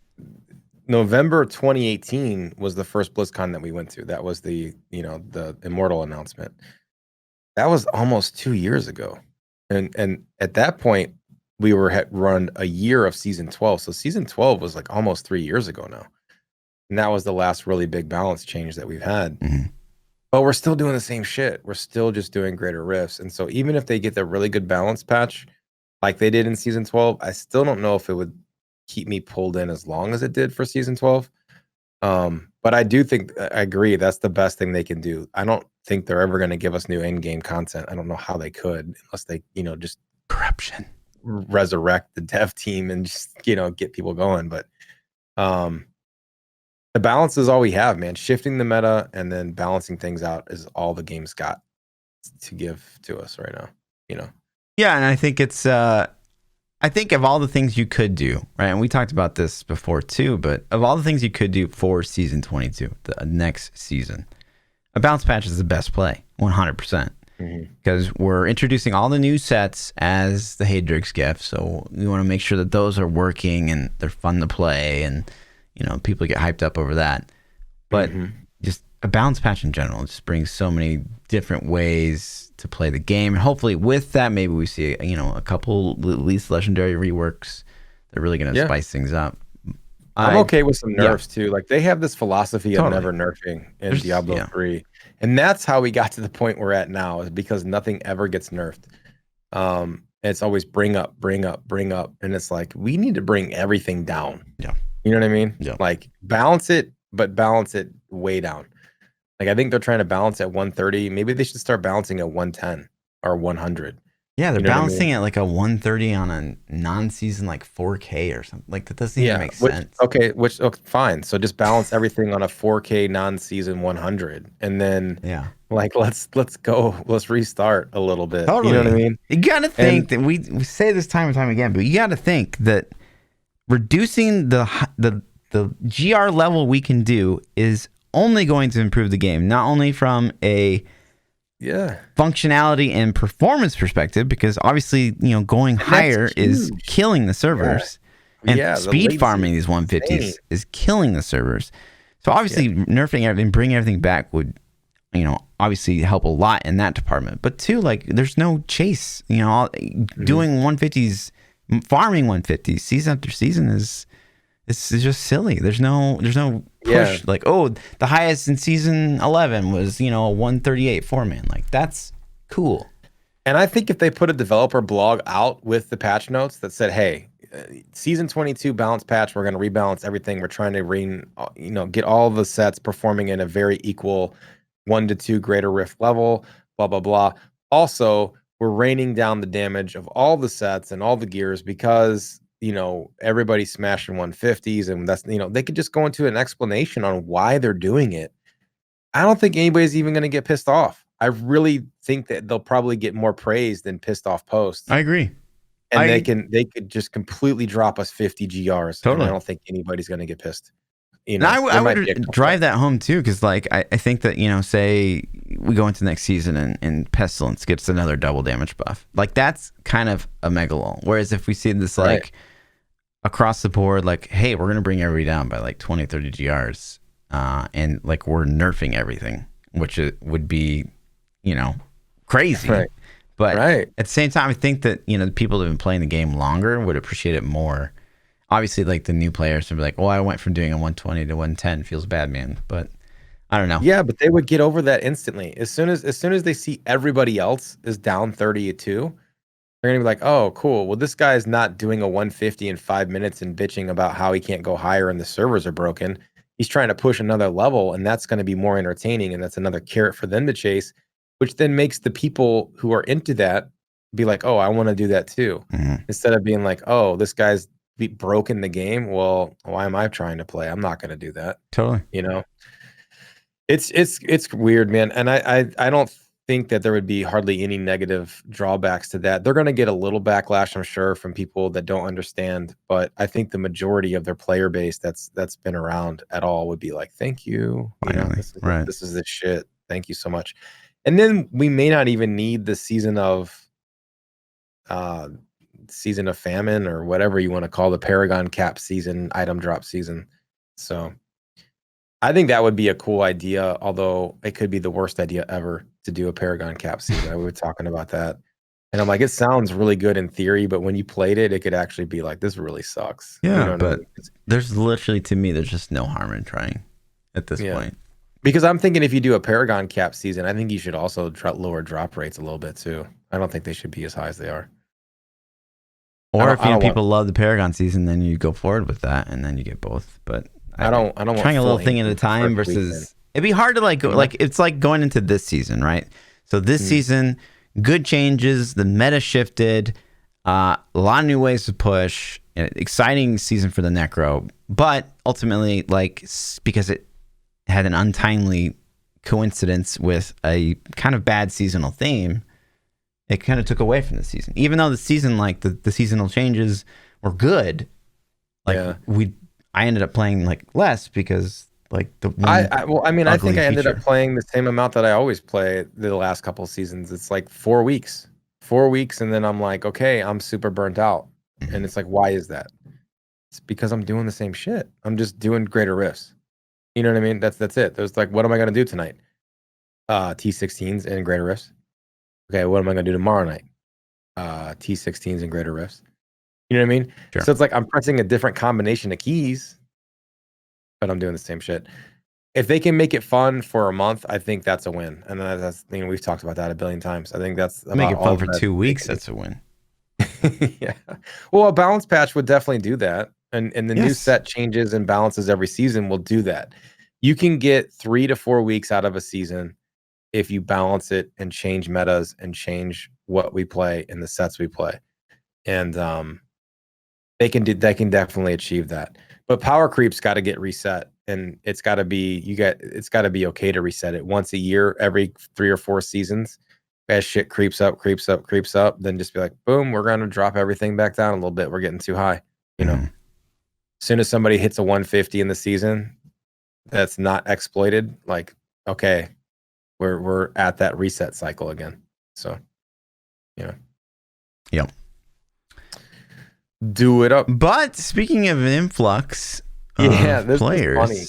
November 2018 was the first BlizzCon that we went to. That was the Immortal announcement. That was almost 2 years ago. And at that point, we had run a year of season 12. So season 12 was like almost 3 years ago now. And that was the last really big balance change that we've had. Mm-hmm. But we're still doing the same shit. We're still just doing greater rifts. And so even if they get the really good balance patch like they did in season 12, I still don't know if it would keep me pulled in as long as it did for season 12. But I do think, I agree, that's the best thing they can do. I don't think they're ever going to give us new in-game content. I don't know how they could, unless they, just Corruption. resurrect the dev team and just, get people going. But the balance is all we have, man. Shifting the meta and then balancing things out is all the game's got to give to us right now, Yeah, and I think it's I think of all the things you could do, right? And we talked about this before too, but of all the things you could do for season 22, the next season, a balance patch is the best play, 100%. Because we're introducing all the new sets as the Haydrig's gift, so we want to make sure that those are working and they're fun to play, and people get hyped up over that. But just a balance patch in general just brings so many different ways to play the game, and hopefully with that, maybe we see a couple at least legendary reworks. They're really going to spice things up. I'm okay with some nerfs too. Like they have this philosophy of never nerfing in Diablo 3. And that's how we got to the point we're at now, is because nothing ever gets nerfed. It's always bring up. And it's like, we need to bring everything down. Yeah. You know what I mean? Yeah. Like balance it, but balance it way down. Like I think they're trying to balance at 130. Maybe they should start balancing at 110 or 100. Yeah, they're balancing at like a 130 on a non-season like 4K or something. Like that doesn't even make sense. Okay, fine. So just balance everything on a 4K non-season 100, and then like let's go. Let's restart a little bit. Totally. You know what I mean? You got to think that we say this time and time again, but you got to think that reducing the GR level we can do is only going to improve the game, not only from a functionality and performance perspective, because obviously going higher is killing the servers, and speed farming these 150s is killing the servers. So obviously nerfing everything, bringing everything back would obviously help a lot in that department. But two, like there's no chase, doing 150s, farming 150s season after season is just silly. There's no push. Like, oh, the highest in season 11 was, a 138 4-man. Like, that's cool. And I think if they put a developer blog out with the patch notes that said, hey, season 22 balance patch, we're going to rebalance everything. We're trying to get all the sets performing in a very equal 1 to 2 greater rift level, blah, blah, blah. Also, we're raining down the damage of all the sets and all the gears because everybody's smashing 150s, and that's they could just go into an explanation on why they're doing it. I don't think anybody's even going to get pissed off. I really think that they'll probably get more praise than pissed off posts. I agree. And they could just completely drop us 50 GRs. Totally. And I don't think anybody's going to get pissed. I would drive that home too, because like I think that say we go into the next season and Pestilence gets another double damage buff, like that's kind of a mega lull. Whereas if we see this like across the board, like, hey, we're gonna bring everybody down by like 20-30 GRs, and like we're nerfing everything, which would be crazy. But at the same time, I think that the people that have been playing the game longer would appreciate it more. Obviously, like the new players would be like, "Oh, I went from doing a 120 to 110. Feels bad, man." But I don't know. Yeah, but they would get over that instantly. As soon as they see everybody else is down 32, they're gonna be like, "Oh, cool. Well, this guy's not doing a 150 in 5 minutes and bitching about how he can't go higher and the servers are broken. He's trying to push another level, and that's going to be more entertaining, and that's another carrot for them to chase, which then makes the people who are into that be like, "Oh, I want to do that too," instead of being like, "Oh, this guy's broken the game. Well, why am I trying to play? I'm not going to do that." Totally. It's weird, man. And I don't think that there would be hardly any negative drawbacks to that. They're going to get a little backlash, I'm sure, from people that don't understand. But I think the majority of their player base that's been around at all would be like, "Thank you. This is the shit. Thank you so much." And then we may not even need the season of famine or whatever you want to call the Paragon cap season, item drop season. So I think that would be a cool idea, although it could be the worst idea ever to do a Paragon Cap season. We were talking about that. And I'm like, it sounds really good in theory, but when you played it, it could actually be like, this really sucks. Yeah, you know what I but mean? there's literally, to me, there's just no harm in trying at this point. Because I'm thinking if you do a Paragon Cap season, I think you should also lower drop rates a little bit too. I don't think they should be as high as they are. Or if people love the Paragon season, then you go forward with that, and then you get both. But I don't trying a little thing at a time versus it'd be hard to like it's like going into this season, right? So this season, good changes, the meta shifted, a lot of new ways to push, exciting season for the Necro, but ultimately, like, because it had an untimely coincidence with a kind of bad seasonal theme, it kind of took away from the season. Even though the season, like the seasonal changes were good, like I ended up playing like less because like the one I think I ended up playing the same amount that I always play the last couple of seasons. It's like 4 weeks, and then I'm like, okay, I'm super burnt out, and it's like, why is that? It's because I'm doing the same shit. I'm just doing greater rifts. You know what I mean? That's it. There's like, what am I gonna do tonight? T16s and greater rifts. Okay, what am I gonna do tomorrow night? T16s and greater rifts. You know what I mean? Sure. So it's like I'm pressing a different combination of keys, but I'm doing the same shit. If they can make it fun for a month, I think that's a win. And that's we've talked about that a billion times. I think that's make it fun for 2 weeks. That's a win. Yeah. Well, a balance patch would definitely do that. And the new set changes and balances every season will do that. You can get 3 to 4 weeks out of a season if you balance it and change metas and change what we play and the sets we play. And they can definitely achieve that. But power creep's got to get reset, and it's got to be okay to reset it once a year, every 3 or 4 seasons. As shit creeps up, then just be like, boom, we're going to drop everything back down a little bit. We're getting too high, you know. As soon as somebody hits a 150 in the season that's not exploited, like, okay, we're at that reset cycle again. So, you know. Yeah. Do it up. But speaking of an influx this players. Funny.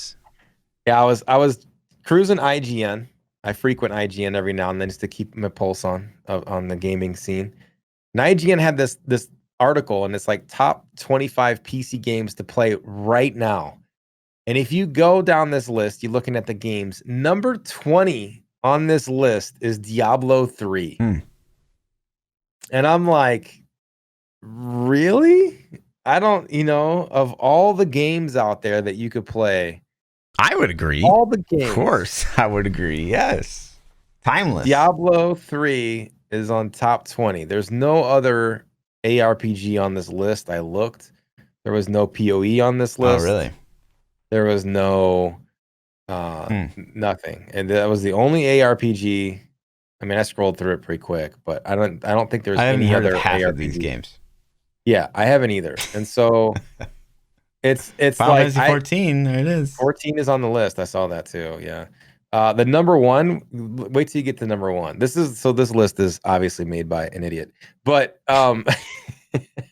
Yeah, I was cruising IGN. I frequent IGN every now and then just to keep my pulse on the gaming scene. And IGN had this article, and it's like top 25 PC games to play right now. And if you go down this list, you're looking at the games. Number 20 on this list is Diablo 3. And I'm like, really? I don't, of all the games out there that you could play, I would agree. All the games. Of course, I would agree. Yes. Timeless. Diablo 3 is on top 20. There's no other ARPG on this list. I looked. There was no PoE on this list. Oh, really? There was no nothing. And that was the only ARPG. I mean, I scrolled through it pretty quick, but I don't think there's any other ARPG. Of these games. Yeah, I haven't either. And so it's Final like Fantasy 14. There it is. 14 is on the list. I saw that too. Yeah. The number one. Wait till you get to number one. This list is obviously made by an idiot, but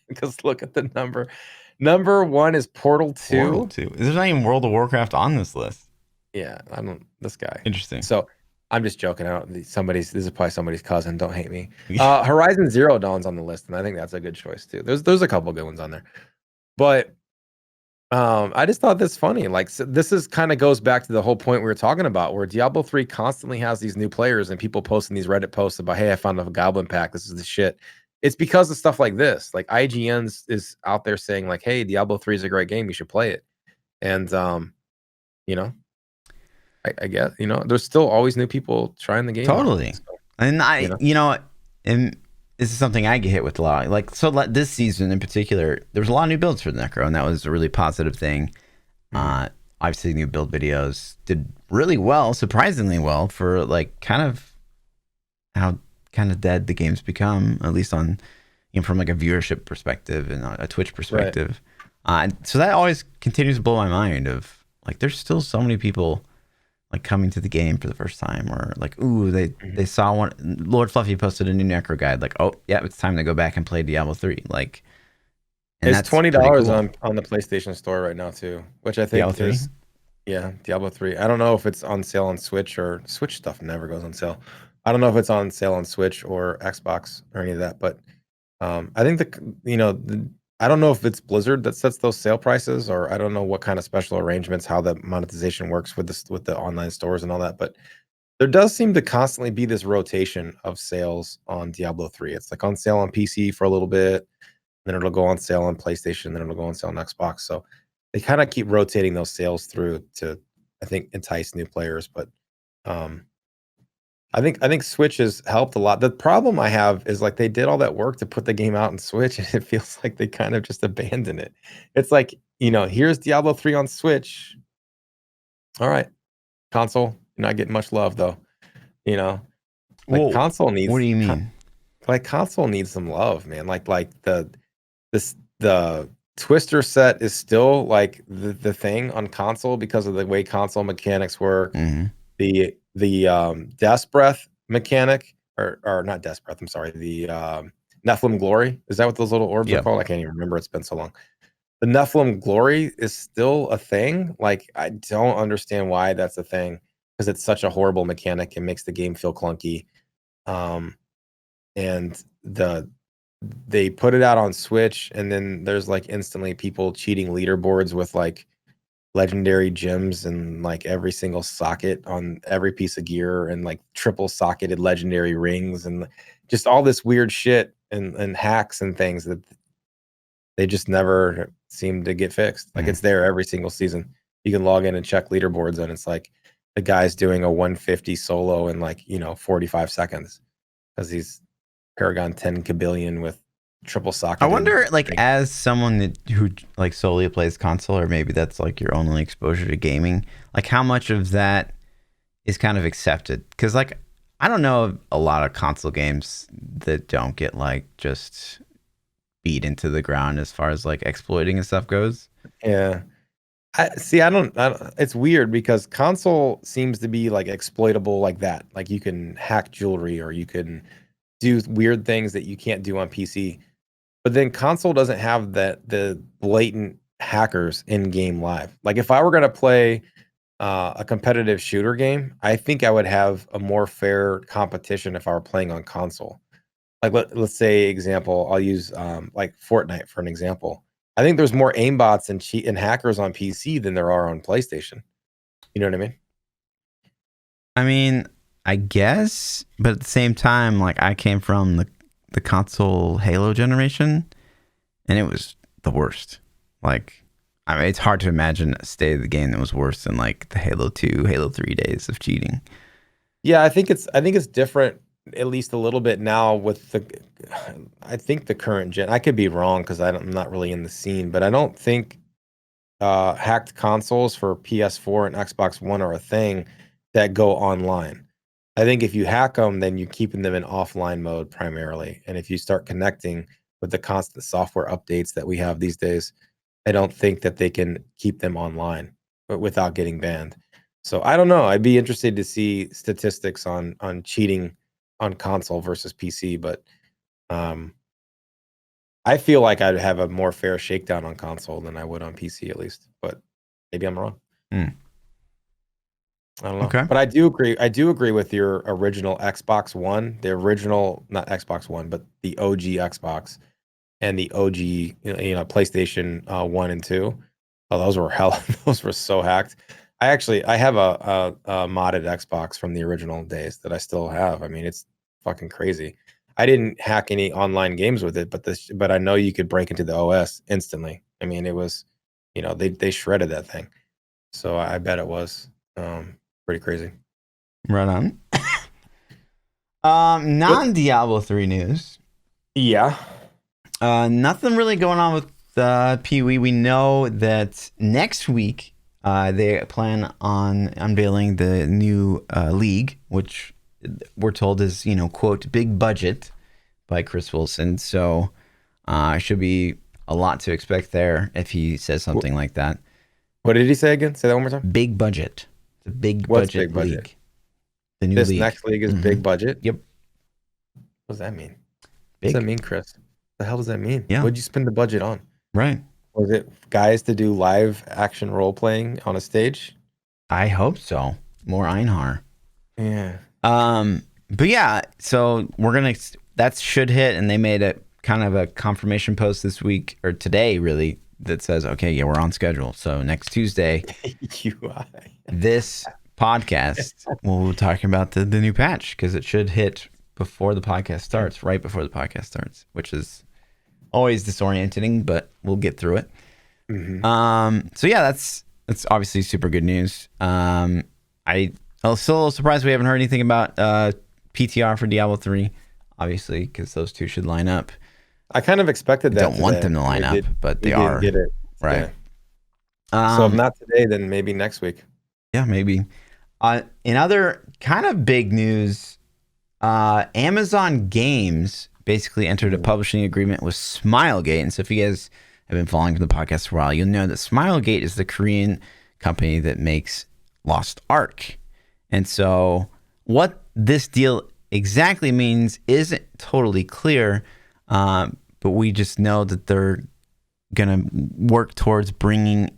because look at the number. Number one is Portal 2. Portal 2. There's not even World of Warcraft on this list. Yeah, this guy. Interesting. So I'm just joking. This is probably somebody's cousin. Don't hate me. Horizon Zero Dawn's on the list, and I think that's a good choice too. There's a couple good ones on there, but I just thought this funny. Like, so this is kind of goes back to the whole point we were talking about, where Diablo 3 constantly has these new players and people posting these Reddit posts about, hey, I found a Goblin pack. This is the shit. It's because of stuff like this. Like IGN is out there saying like, hey, Diablo 3 is a great game. You should play it. And I guess, there's still always new people trying the game. Totally. So, and and this is something I get hit with a lot. Like, so this season in particular, there was a lot of new builds for the Necro, and that was a really positive thing. Obviously, new build videos did really well, surprisingly well, for like kind of how kind of dead the game's become, at least on, from like a viewership perspective and a Twitch perspective. Right. So that always continues to blow my mind of like, there's still so many people like coming to the game for the first time, or like, ooh, they saw one. Lord Fluffy posted a new Necro guide, like, oh yeah, it's time to go back and play Diablo 3. Like, and It's that's pretty $20 cool. on the PlayStation Store right now too, which I Diablo think 3. is yeah, Diablo 3. I don't know if it's on sale on Switch or Switch stuff never goes on sale. I don't know if it's on sale on Switch or Xbox or any of that, but I think I don't know if it's Blizzard that sets those sale prices, or I don't know what kind of special arrangements, how the monetization works with the online stores and all that, but there does seem to constantly be this rotation of sales on Diablo 3. It's like on sale on PC for a little bit, then it'll go on sale on PlayStation, then it'll go on sale on Xbox. So they kind of keep rotating those sales through to, I think, entice new players. But um, I think Switch has helped a lot. The problem I have is like they did all that work to put the game out on Switch, and it feels like they kind of just abandoned it. It's like, here's Diablo 3 on Switch. All right, console, you're not getting much love though. You know, like Whoa, console what do needs you mean? like console needs some love, man. Like the Twister set is still like the thing on console because of the way console mechanics work. Hmm. The Death Breath mechanic, or not Death Breath, I'm sorry, the Nephilim Glory. Is that what those little orbs are Yep. called? I can't even remember. It's been so long. The Nephilim Glory is still a thing. Like, I don't understand why that's a thing, because it's such a horrible mechanic. It makes the game feel clunky. And they put it out on Switch, and then there's like instantly people cheating leaderboards with like legendary gems and like every single socket on every piece of gear, and like triple socketed legendary rings, and just all this weird shit and hacks and things that they just never seem to get fixed. Like, Mm. it's there every single season. You can log in and check leaderboards, and it's like the guy's doing a 150 solo in like 45 seconds because he's Paragon 10 Kabillion with triple I socketed. wonder, like, as someone who like solely plays console, or maybe that's like your only exposure to gaming, like how much of that is kind of accepted? Because like I don't know of a lot of console games that don't get like just beat into the ground as far as like exploiting and stuff goes. Yeah. I see. I don't. It's weird because console seems to be like exploitable like that. Like, you can hack jewelry, or you can do weird things that you can't do on PC. But then console doesn't have the blatant hackers in game live. Like, if I were gonna play a competitive shooter game, I think I would have a more fair competition if I were playing on console. Like, let's say, example, I'll use like Fortnite for an example. I think there's more aimbots and cheat and hackers on PC than there are on PlayStation. You know what I mean? I mean, I guess, but at the same time, like I came from the console Halo generation, and it was the worst. Like, I mean, it's hard to imagine a state of the game that was worse than like the Halo 2, Halo 3 days of cheating. Yeah, I think it's different, at least a little bit now with I think the current gen. I could be wrong because I'm not really in the scene, but I don't think hacked consoles for PS4 and Xbox One are a thing that go online. I think if you hack them, then you're keeping them in offline mode primarily. And if you start connecting with the constant software updates that we have these days, I don't think that they can keep them online, but without getting banned. So I don't know. I'd be interested to see statistics on cheating on console versus PC, but um, I feel like I'd have a more fair shakedown on console than I would on PC, at least. But maybe I'm wrong. Hmm. I don't know. Okay. But I do agree. I do agree with your original Xbox One, the original, not Xbox One, but the OG Xbox and the OG, PlayStation 1 and 2. Oh, those were hell. Those were so hacked. I have a modded Xbox from the original days that I still have. I mean, it's fucking crazy. I didn't hack any online games with it, but I know you could break into the OS instantly. I mean, it was, they shredded that thing. So I bet it was pretty crazy. Right on. But Non-Diablo 3 news. yeah, Nothing really going on with Pee Wee. We know that next week they plan on unveiling the new league, which we're told is, quote, big budget by Chris Wilson. So should be a lot to expect there if he says something like that. what did he say again? Say that one more time. Big budget. The big What's budget big budget? league. The new This league. next league is Hmm. big budget. Yep. What does that mean? What does that Big. mean, Chris? The hell does that mean? Yeah. What'd you spend the budget on? Right. Was it guys to do live action role playing on a stage? I hope so. More Einhar. Yeah. But yeah, so that should hit, and they made a kind of a confirmation post this week or today, really, that says, okay, yeah, we're on schedule. So next Tuesday, UI. this podcast, we'll be talking about the new patch because it should hit before the podcast starts, right before the podcast starts, which is always disorienting, but we'll get through it. So yeah, that's obviously super good news. I'm still a little surprised we haven't heard anything about PTR for Diablo 3, obviously, because those two should line up. I kind of expected that. Don't want them to line up, but they are. Get it right. So if not today, then maybe next week. Yeah, maybe. In other kind of big news, Amazon Games basically entered a publishing agreement with Smilegate. And so if you guys have been following the podcast for a while, you'll know that Smilegate is the Korean company that makes Lost Ark. And so what this deal exactly means isn't totally clear, but we just know that they're going to work towards bringing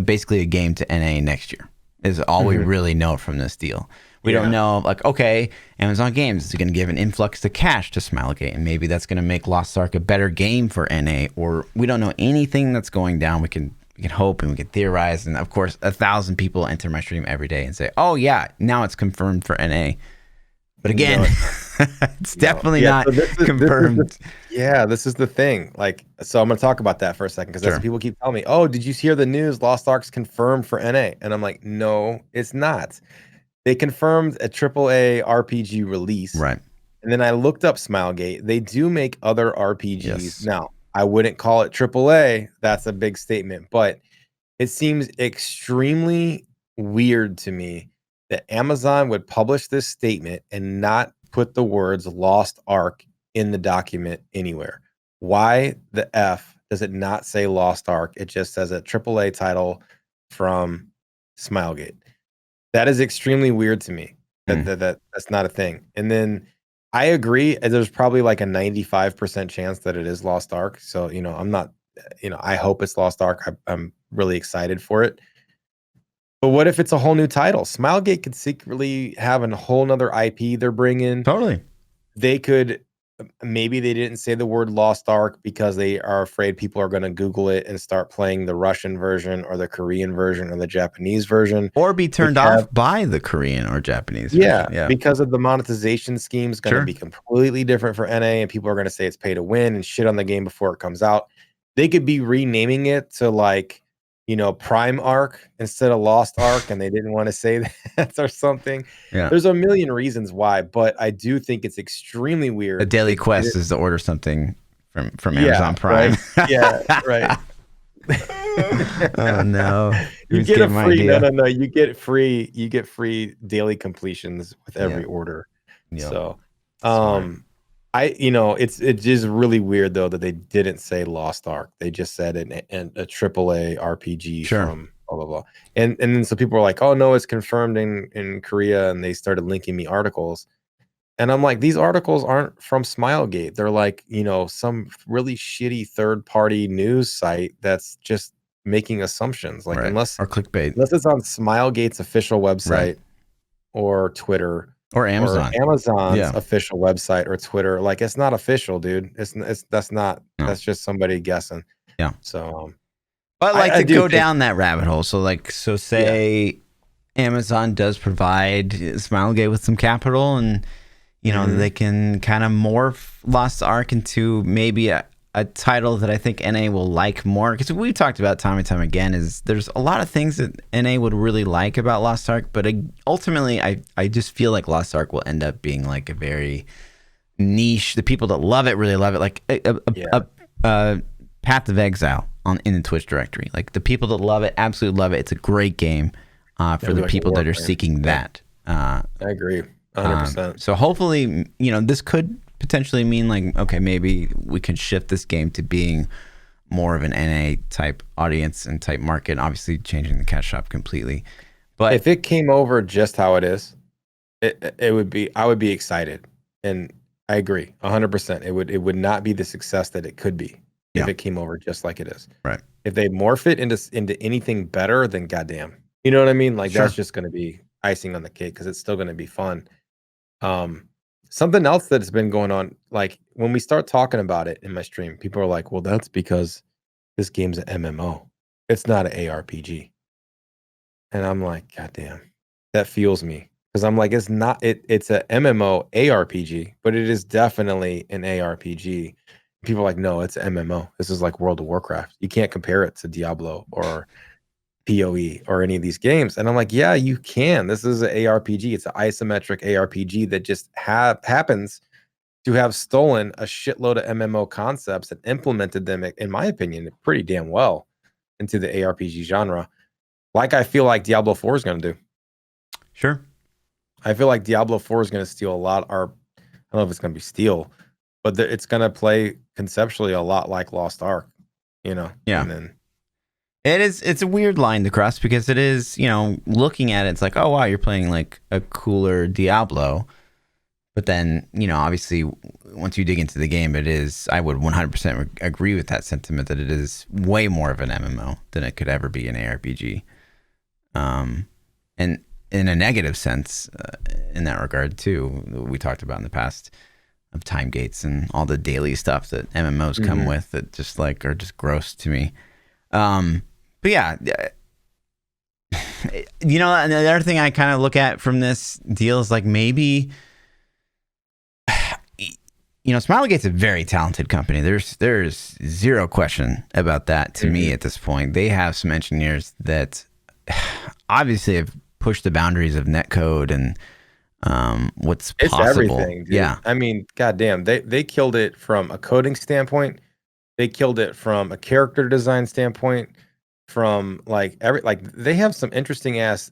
basically a game to NA next year is all we really know from this deal. We don't know, like, okay, Amazon Games is going to give an influx to cash to Smilegate, and maybe that's going to make Lost Ark a better game for NA, or we don't know anything that's going down. We can hope and we can theorize, and of course, 1,000 people enter my stream every day and say, oh yeah, now it's confirmed for NA. But again, it's definitely not confirmed. This is the thing. Like, so I'm going to talk about that for a second, because that's what people keep telling me. Oh, did you hear the news? Lost Ark's confirmed for NA. And I'm like, no, it's not. They confirmed a AAA RPG release. Right. And then I looked up Smilegate. They do make other RPGs. Yes. Now, I wouldn't call it AAA. That's a big statement. But it seems extremely weird to me that Amazon would publish this statement and not put the words Lost Ark in the document anywhere. Why the F does it not say Lost Ark? It just says a AAA title from Smilegate. That is extremely weird to me. That's not a thing. And then I agree. There's probably like a 95% chance that it is Lost Ark. So, I'm not, I hope it's Lost Ark. I'm really excited for it. But what if it's a whole new title? Smilegate could secretly have a whole nother IP they're bringing. Totally. They could, maybe they didn't say the word Lost Ark because they are afraid people are going to Google it and start playing the Russian version or the Korean version or the Japanese version. Or be turned off by the Korean or Japanese version. Yeah, because of the monetization scheme is going to be completely different for NA, and people are going to say it's pay to win and shit on the game before it comes out. They could be renaming it to like, Prime Arc instead of Lost Ark, and they didn't want to say that or something. Yeah. There's a million reasons why, but I do think it's extremely weird. A daily quest is to order something from Amazon Prime. Right? Yeah, right. Oh no. You get a free no. You get free daily completions with every order. Yep. So it's just really weird though that they didn't say Lost Ark. They just said a AAA RPG from blah blah blah. And then so people were like, oh no, it's confirmed in Korea, and they started linking me articles. And I'm like, these articles aren't from Smilegate. They're like, some really shitty third-party news site that's just making assumptions. Like unless or clickbait. Unless it's on Smilegate's official website or Twitter. Or Amazon. Or Amazon's official website or Twitter. Like, it's not official, dude. That's just somebody guessing. Yeah. So but like to go down that rabbit hole. So say Amazon does provide Smilegate with some capital, and they can kind of morph Lost Ark into maybe a title that I think NA will like more, because we've talked about time and time again is there's a lot of things that NA would really like about Lost Ark, but ultimately I just feel like Lost Ark will end up being like a very niche. The people that love it really love it, like a Path of Exile in the Twitch directory. Like the people that love it absolutely love it. It's a great game for the people that are seeking that. I agree 100%. So hopefully this could potentially mean like, okay, maybe we can shift this game to being more of an NA type audience and type market, obviously changing the cash shop completely. But if it came over just how it is, I would be excited. And I agree 100%. It would not be the success that it could be. if Yeah. it came over just like it is. Right. If they morph it into anything better, then goddamn. You know what I mean? Like Sure. that's just gonna be icing on the cake because it's still gonna be fun. Um, Something else that's been going on, like when we start talking about it in my stream, people are like, "Well, that's because this game's an MMO. It's not an ARPG." And I'm like, "God damn, that fuels me." Because I'm like, it's not it's a MMO ARPG, but it is definitely an ARPG. People are like, no, it's MMO. This is like World of Warcraft. You can't compare it to Diablo or PoE or any of these games. And I'm like, yeah, you can. This is an ARPG. It's an isometric ARPG that just happens to have stolen a shitload of MMO concepts and implemented them, in my opinion, pretty damn well into the ARPG genre. Like I feel like Diablo 4 is going to do. Sure. I feel like Diablo 4 is going to steal a lot. Or I don't know if it's going to be steal, but it's going to play conceptually a lot like Lost Ark, you know? Yeah. And then It's a weird line to cross because it is, looking at it, it's like, oh, wow, you're playing like a cooler Diablo. But then, obviously, once you dig into the game, it is, I would 100% agree with that sentiment that it is way more of an MMO than it could ever be an ARPG. And in a negative sense, in that regard, too, we talked about in the past of time gates and all the daily stuff that MMOs come with that just like are just gross to me. But yeah, and the other thing I kind of look at from this deal is like maybe, Smilegate's a very talented company. There's zero question about that to me at this point. They have some engineers that obviously have pushed the boundaries of netcode and what's it's possible. everything, dude. Yeah. I mean, goddamn, they killed it from a coding standpoint. They killed it from a character design standpoint. From like they have some interesting ass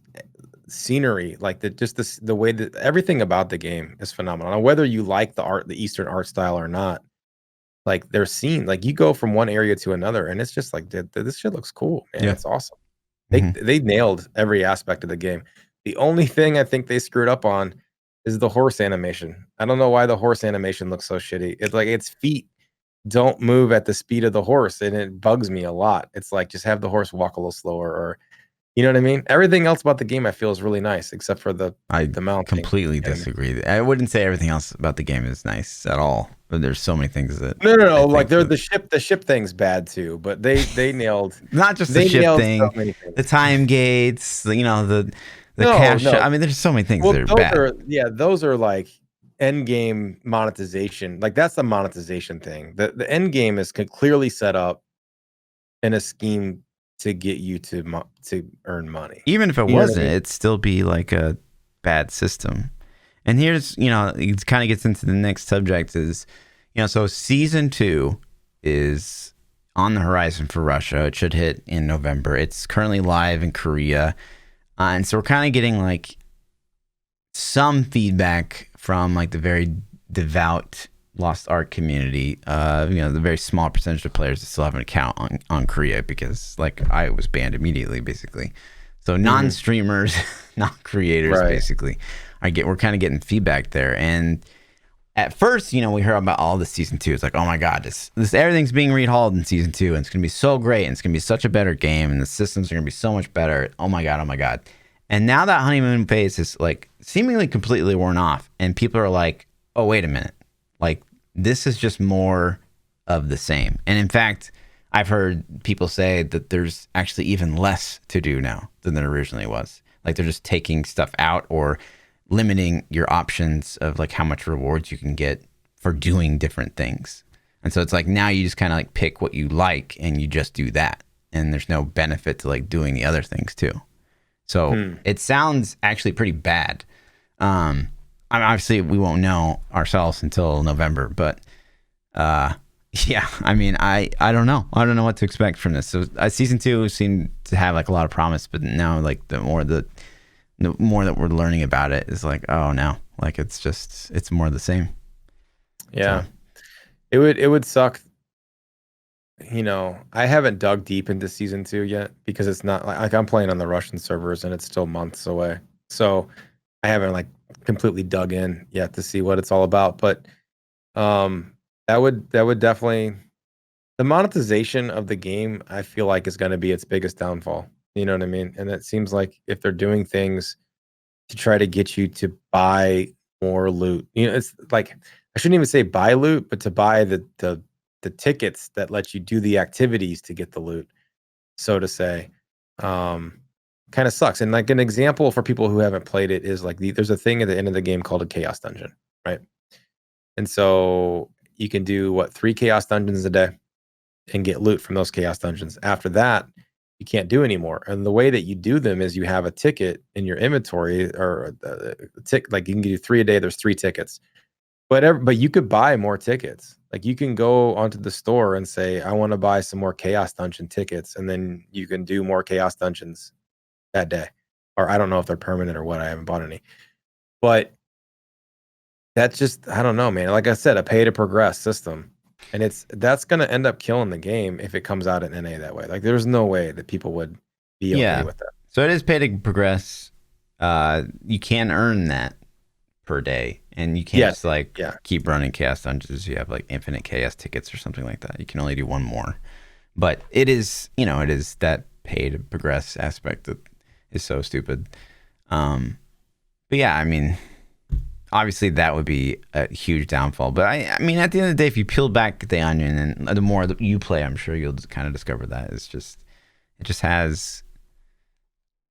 scenery, like the way that everything about the game is phenomenal. Now, whether you like the Eastern art style or not, like they're seen, like you go from one area to another, and it's just like this shit looks cool, man. Yeah. It's awesome. They nailed every aspect of the game. The only thing I think they screwed up on is the horse animation. I don't know why the horse animation looks so shitty. It's like its feet don't move at the speed of the horse, and it bugs me a lot. It's like just have the horse walk a little slower, or you know what I mean? Everything else about the game I feel is really nice, except for the mounting. Completely disagree. I wouldn't say everything else about the game is nice at all, but there's so many things that No. Like they're the ship thing's bad too, but they nailed not just the ship thing, so many things. the time gates, the cash. No. I mean, there's so many things that are bad. Those are like end game monetization. Like that's the monetization thing. The end game is clearly set up in a scheme to get you to earn money. Even if it wasn't, it'd still be like a bad system. And here's, it kind of gets into the next subject is, so season 2 is on the horizon for Russia. It should hit in November. It's currently live in Korea. And so we're kind of getting like some feedback from like the very devout Lost Ark community, the very small percentage of players that still have an account on Korea because like I was banned immediately, basically. So non-streamers, non-creators, basically, we're kind of getting feedback there. And at first, we heard about all the season 2. It's like, oh my God, this everything's being rehauled in season 2, and it's gonna be so great, and it's gonna be such a better game, and the systems are gonna be so much better. Oh my God. And now that honeymoon phase is like seemingly completely worn off, and people are like, oh, wait a minute. Like, this is just more of the same. And in fact, I've heard people say that there's actually even less to do now than there originally was. Like, they're just taking stuff out or limiting your options of like how much rewards you can get for doing different things. And so it's like now you just kind of like pick what you like and you just do that. And there's no benefit to like doing the other things too. So it sounds actually pretty bad. I mean, obviously we won't know ourselves until November, but yeah, I mean, I don't know. I don't know what to expect from this. So season 2 seemed to have like a lot of promise, but now like the more that we're learning about it is like, oh no, like it's more of the same. Yeah. So. It would suck. I haven't dug deep into season 2 yet because it's not like I'm playing on the Russian servers and it's still months away. So I haven't like completely dug in yet to see what it's all about. But that would definitely the monetization of the game, I feel like, is going to be its biggest downfall. You know what I mean? And it seems like if they're doing things to try to get you to buy more loot, it's like I shouldn't even say buy loot, but to buy the tickets that let you do the activities to get the loot, so to say. Kind of sucks. And like an example for people who haven't played it is like there's a thing at the end of the game called a chaos dungeon, right? And so you can do 3 chaos dungeons a day and get loot from those chaos dungeons. After that, you can't do anymore. And the way that you do them is you have a ticket in your inventory, or a tick, like you can do 3 a day. There's 3 tickets, but you could buy more tickets. Like you can go onto the store and say, I want to buy some more chaos dungeon tickets, and then you can do more chaos dungeons that day. Or I don't know if they're permanent or what. I haven't bought any, but that's just, I don't know, man. Like I said, a pay to progress system. And that's going to end up killing the game if it comes out in NA that way. Like there's no way that people would be okay with that. So it is pay to progress. You can earn that per day, and you can't just keep running chaos dungeons. You have like infinite chaos tickets or something like that. You can only do one more. But it is, it is that pay to progress aspect that is so stupid. But yeah, I mean, obviously that would be a huge downfall. But I mean, at the end of the day, if you peel back the onion, and the more that you play, I'm sure you'll kind of discover that it just has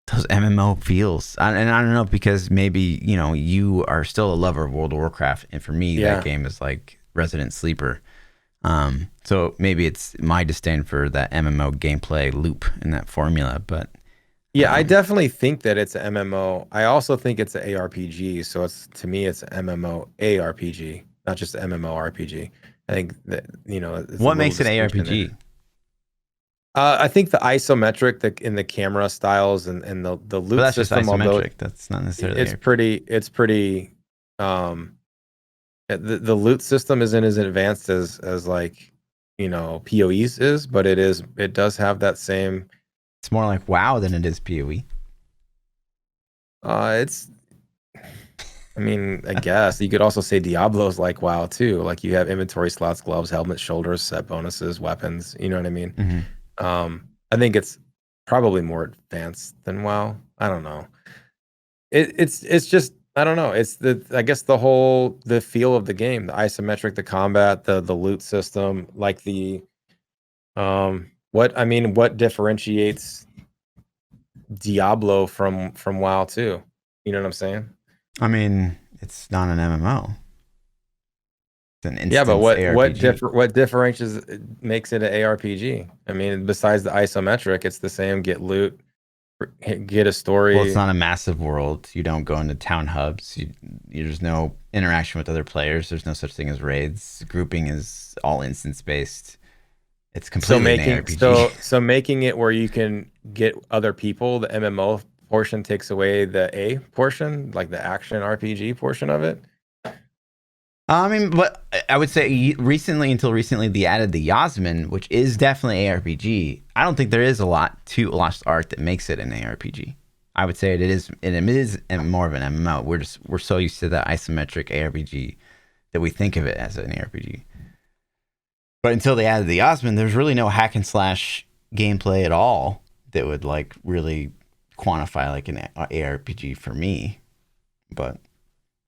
those MMO feels. And I don't know, because maybe, you are still a lover of World of Warcraft. And for me, that game is like resident sleeper. So maybe it's my disdain for that MMO gameplay loop and that formula, but yeah, I definitely think that it's an MMO. I also think it's an ARPG. So to me, it's an MMO ARPG, not just an MMO RPG. I think that, what makes it ARPG? I think the isometric, in the camera styles and the loot but that's system, just isometric. That's not necessarily. It's pretty. The loot system isn't as advanced as like, PoE's is, but it does have that same. It's more like WoW than it is PoE. I mean, I guess you could also say Diablo's like WoW too. Like you have inventory slots, gloves, helmets, shoulders, set bonuses, weapons. You know what I mean? Mm-hmm. I think it's probably more advanced than WoW. I don't know. It's just, I don't know. It's I guess the feel of the game, the isometric, the combat, the loot system, like what differentiates Diablo from WoW too? You know what I'm saying? I mean, it's not an MMO. It's an instance but ARPG. what differentiates makes it an ARPG? I mean, besides the isometric, it's the same. Get loot, get a story. Well, it's not a massive world. You don't go into town hubs. There's no interaction with other players. There's no such thing as raids. Grouping is all instance based. It's completely an ARPG. So making it where you can get other people, the MMO portion takes away the A portion, like the action RPG portion of it. I mean, but I would say until recently, they added the Yasmin, which is definitely ARPG. I don't think there is a lot to Lost Ark that makes it an ARPG. I would say it is more of an MMO. We're so used to that isometric ARPG that we think of it as an ARPG. But until they added the Yasmin, there's really no hack and slash gameplay at all that would like really quantify like an ARPG for me. But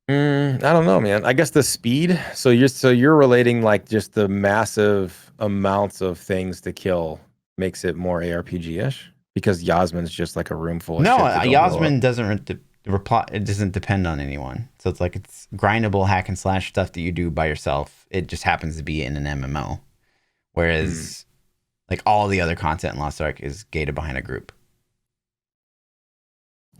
I don't know, man. I guess the speed. So you're relating like just the massive amounts of things to kill makes it more ARPG-ish, because Yasmin's just like a room full of shit. No, Yasmin doesn't it doesn't depend on anyone. So it's like it's grindable hack and slash stuff that you do by yourself. It just happens to be in an MMO. Whereas like all the other content in Lost Ark is gated behind a group.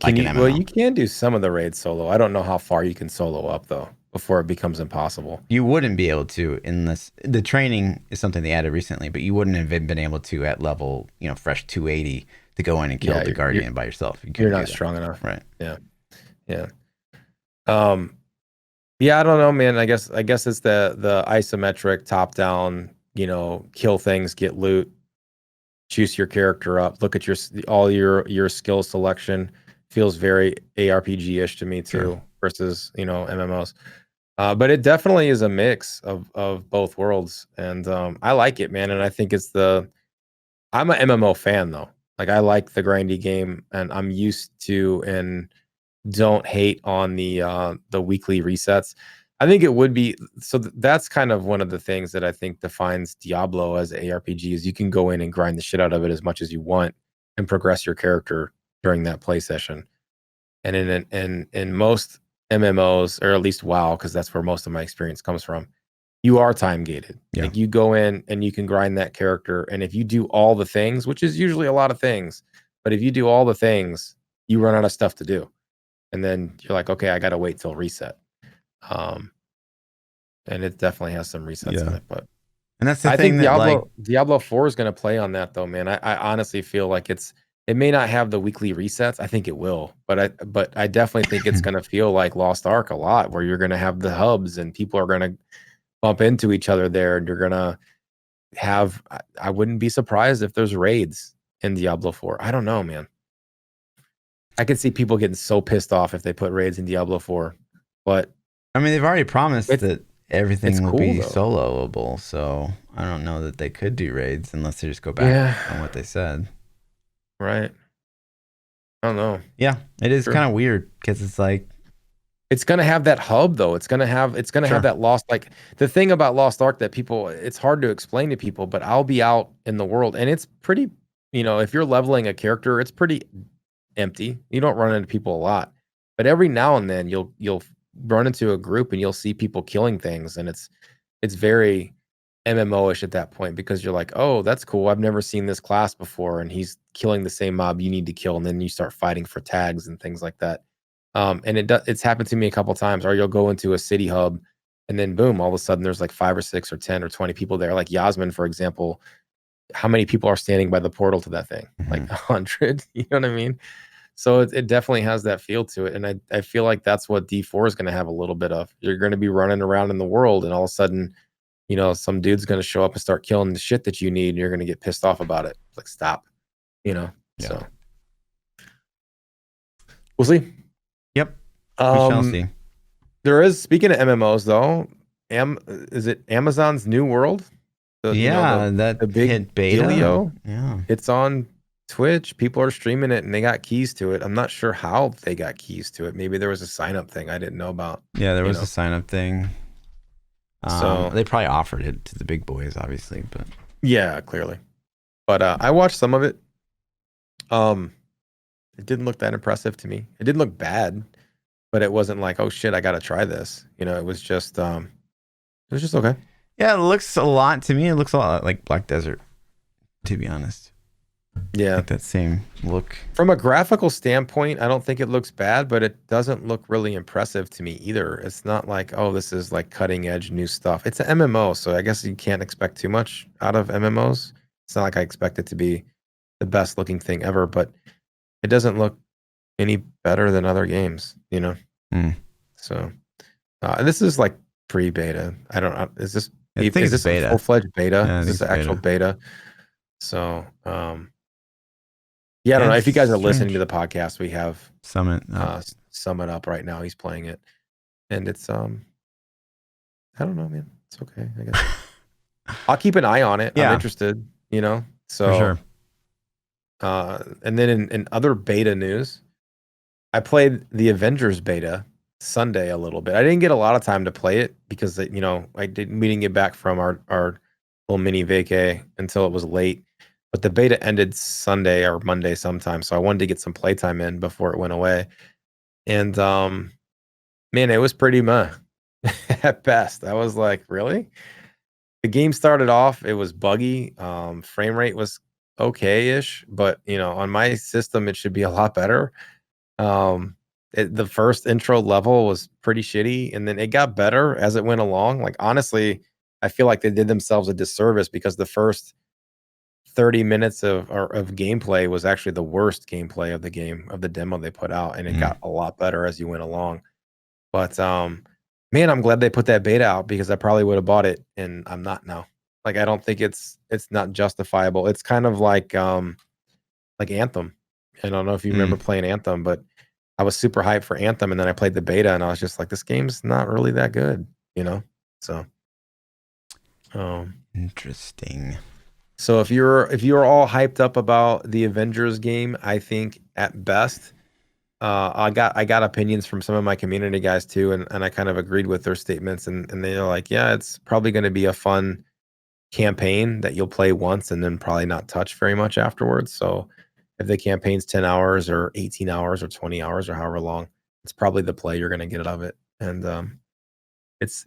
You can do some of the raids solo. I don't know how far you can solo up though before it becomes impossible. You wouldn't be able to, unless the training is something they added recently, but you wouldn't have been able to at level, fresh 280 to go in and kill the Guardian by yourself. You're not strong enough. Right. Yeah. Yeah. I don't know, man. I guess it's the isometric top down, kill things, get loot, juice your character up, look at all your skill selection. Feels very ARPG-ish to me too, versus MMOs. But it definitely is a mix of both worlds, and I like it, man. And I think I'm an MMO fan though. Like I like the grindy game, and I'm used to and don't hate on the weekly resets. I think it would be so that's kind of one of the things that I think defines Diablo as an ARPG is you can go in and grind the shit out of it as much as you want and progress your character during that play session. And in most MMOs, or at least WoW, because that's where most of my experience comes from, you are time gated. Yeah. Like you go in and you can grind that character, and if you do all the things, which is usually a lot of things, but if you do all the things, you run out of stuff to do, and then you're like, okay, I got to wait till reset. And it definitely has some resets in it, but and that's the I thing think that Diablo 4 is going to play on that though, man. I honestly feel like it may not have the weekly resets. I think it will, but I definitely think it's going to feel like Lost Ark a lot, where you're going to have the hubs and people are going to bump into each other there, and you're going to have. I wouldn't be surprised if there's raids in Diablo 4. I don't know, man. I could see people getting so pissed off if they put raids in Diablo 4, but I mean, they've already promised that everything will cool, be though. soloable, so I don't know that they could do raids unless they just go back on what they said. Right. I don't know. Yeah, it is kind of weird because it's like it's gonna have that hub though. It's gonna have that lost, like the thing about Lost Ark that people, it's hard to explain to people, but I'll be out in the world and it's pretty, if you're leveling a character, it's pretty empty. You don't run into people a lot. But every now and then you'll run into a group and you'll see people killing things, and it's very MMO-ish at that point, because you're like, oh, that's cool. I've never seen this class before, and he's killing the same mob you need to kill, and then you start fighting for tags and things like that. And it's happened to me a couple times, or you'll go into a city hub, and then boom, all of a sudden there's like 5 or 6 or 10 or 20 people there. Like Yasmin, for example, how many people are standing by the portal to that thing? Like 100. You know what I mean? So it definitely has that feel to it, and I feel like that's what D4 is going to have a little bit of. You're going to be running around in the world, and all of a sudden, some dude's going to show up and start killing the shit that you need, and you're going to get pissed off about it. Like, stop, So we'll see. Yep. We shall see. There is, speaking of MMOs though, is it Amazon's New World? The big hit beta. Dealio? Yeah. It's on Twitch. People are streaming it and they got keys to it. I'm not sure how they got keys to it. Maybe there was a sign up thing I didn't know about. Yeah, there was a sign up thing. So they probably offered it to the big boys, obviously, but yeah, clearly. But I watched some of it. It didn't look that impressive to me. It didn't look bad, but it wasn't like, oh shit, I gotta try this. It was just okay. Yeah, it looks a lot to me. It looks a lot like Black Desert, to be honest. Yeah, like that same look. From a graphical standpoint, I don't think it looks bad, but it doesn't look really impressive to me either. It's not like, oh, this is like cutting edge new stuff. It's an MMO, so I guess you can't expect too much out of MMOs. It's not like I expect it to be the best looking thing ever, but it doesn't look any better than other games, So this is like pre-beta. I don't know. Is this beta. A full-fledged beta? Yeah, is this an actual beta? So yeah, I don't know. If you guys are listening to the podcast, we have Summit up right now. He's playing it, and it's I don't know, man. It's okay, I guess. I'll keep an eye on it. Yeah. I'm interested, So for sure. And then in other beta news, I played the Avengers beta Sunday a little bit. I didn't get a lot of time to play it because we didn't get back from our little mini vacay until it was late. But the beta ended Sunday or Monday sometime, so I wanted to get some playtime in before it went away. And man, it was pretty meh at best. I was like, really? The game started off, it was buggy. Frame rate was okay-ish, but on my system it should be a lot better. The first intro level was pretty shitty, and then it got better as it went along. Like, honestly, I feel like they did themselves a disservice because the first 30 minutes of gameplay was actually the worst gameplay of the game, of the demo they put out, and it got a lot better as you went along. But man, I'm glad they put that beta out because I probably would have bought it, and I'm not now. Like, I don't think it's not justifiable. It's kind of like Anthem. I don't know if you remember playing Anthem, but I was super hyped for Anthem, and then I played the beta, and I was just like, this game's not really that good, you know. So, interesting. So if you're all hyped up about the Avengers game, I think at best, I got opinions from some of my community guys too, and I kind of agreed with their statements, and they're like, yeah, it's probably going to be a fun campaign that you'll play once and then probably not touch very much afterwards. So if the campaign's 10 hours or 18 hours or 20 hours or however long, it's probably the play you're going to get out of it. And it's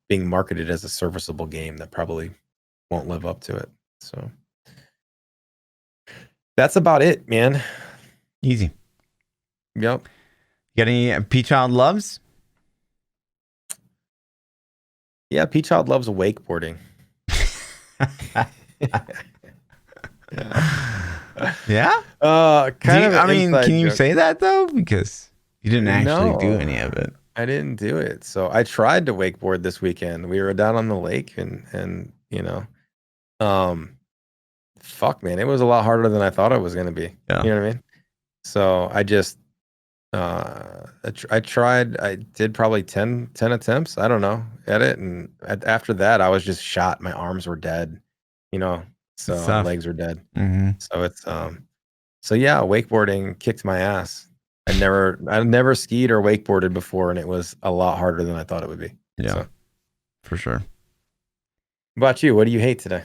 being marketed as a serviceable game that probably won't live up to it. So that's about it, man. Easy. Yep. Got any ThaPChild loves? Yeah, ThaPChild loves wakeboarding. Yeah. Can you say that though? Because you didn't actually do any of it. I didn't do it. So I tried to wakeboard this weekend. We were down on the lake, and you know, fuck, man, it was a lot harder than I thought it was going to be. Yeah. You know what I mean? So I just, I tried. I did probably 10 attempts. I don't know at it, and after that, I was just shot. My arms were dead. You know, so legs were dead. Mm-hmm. So it's so yeah, wakeboarding kicked my ass. I've never skied or wakeboarded before, and it was a lot harder than I thought it would be. Yeah, so. For sure. What about you? What do you hate today?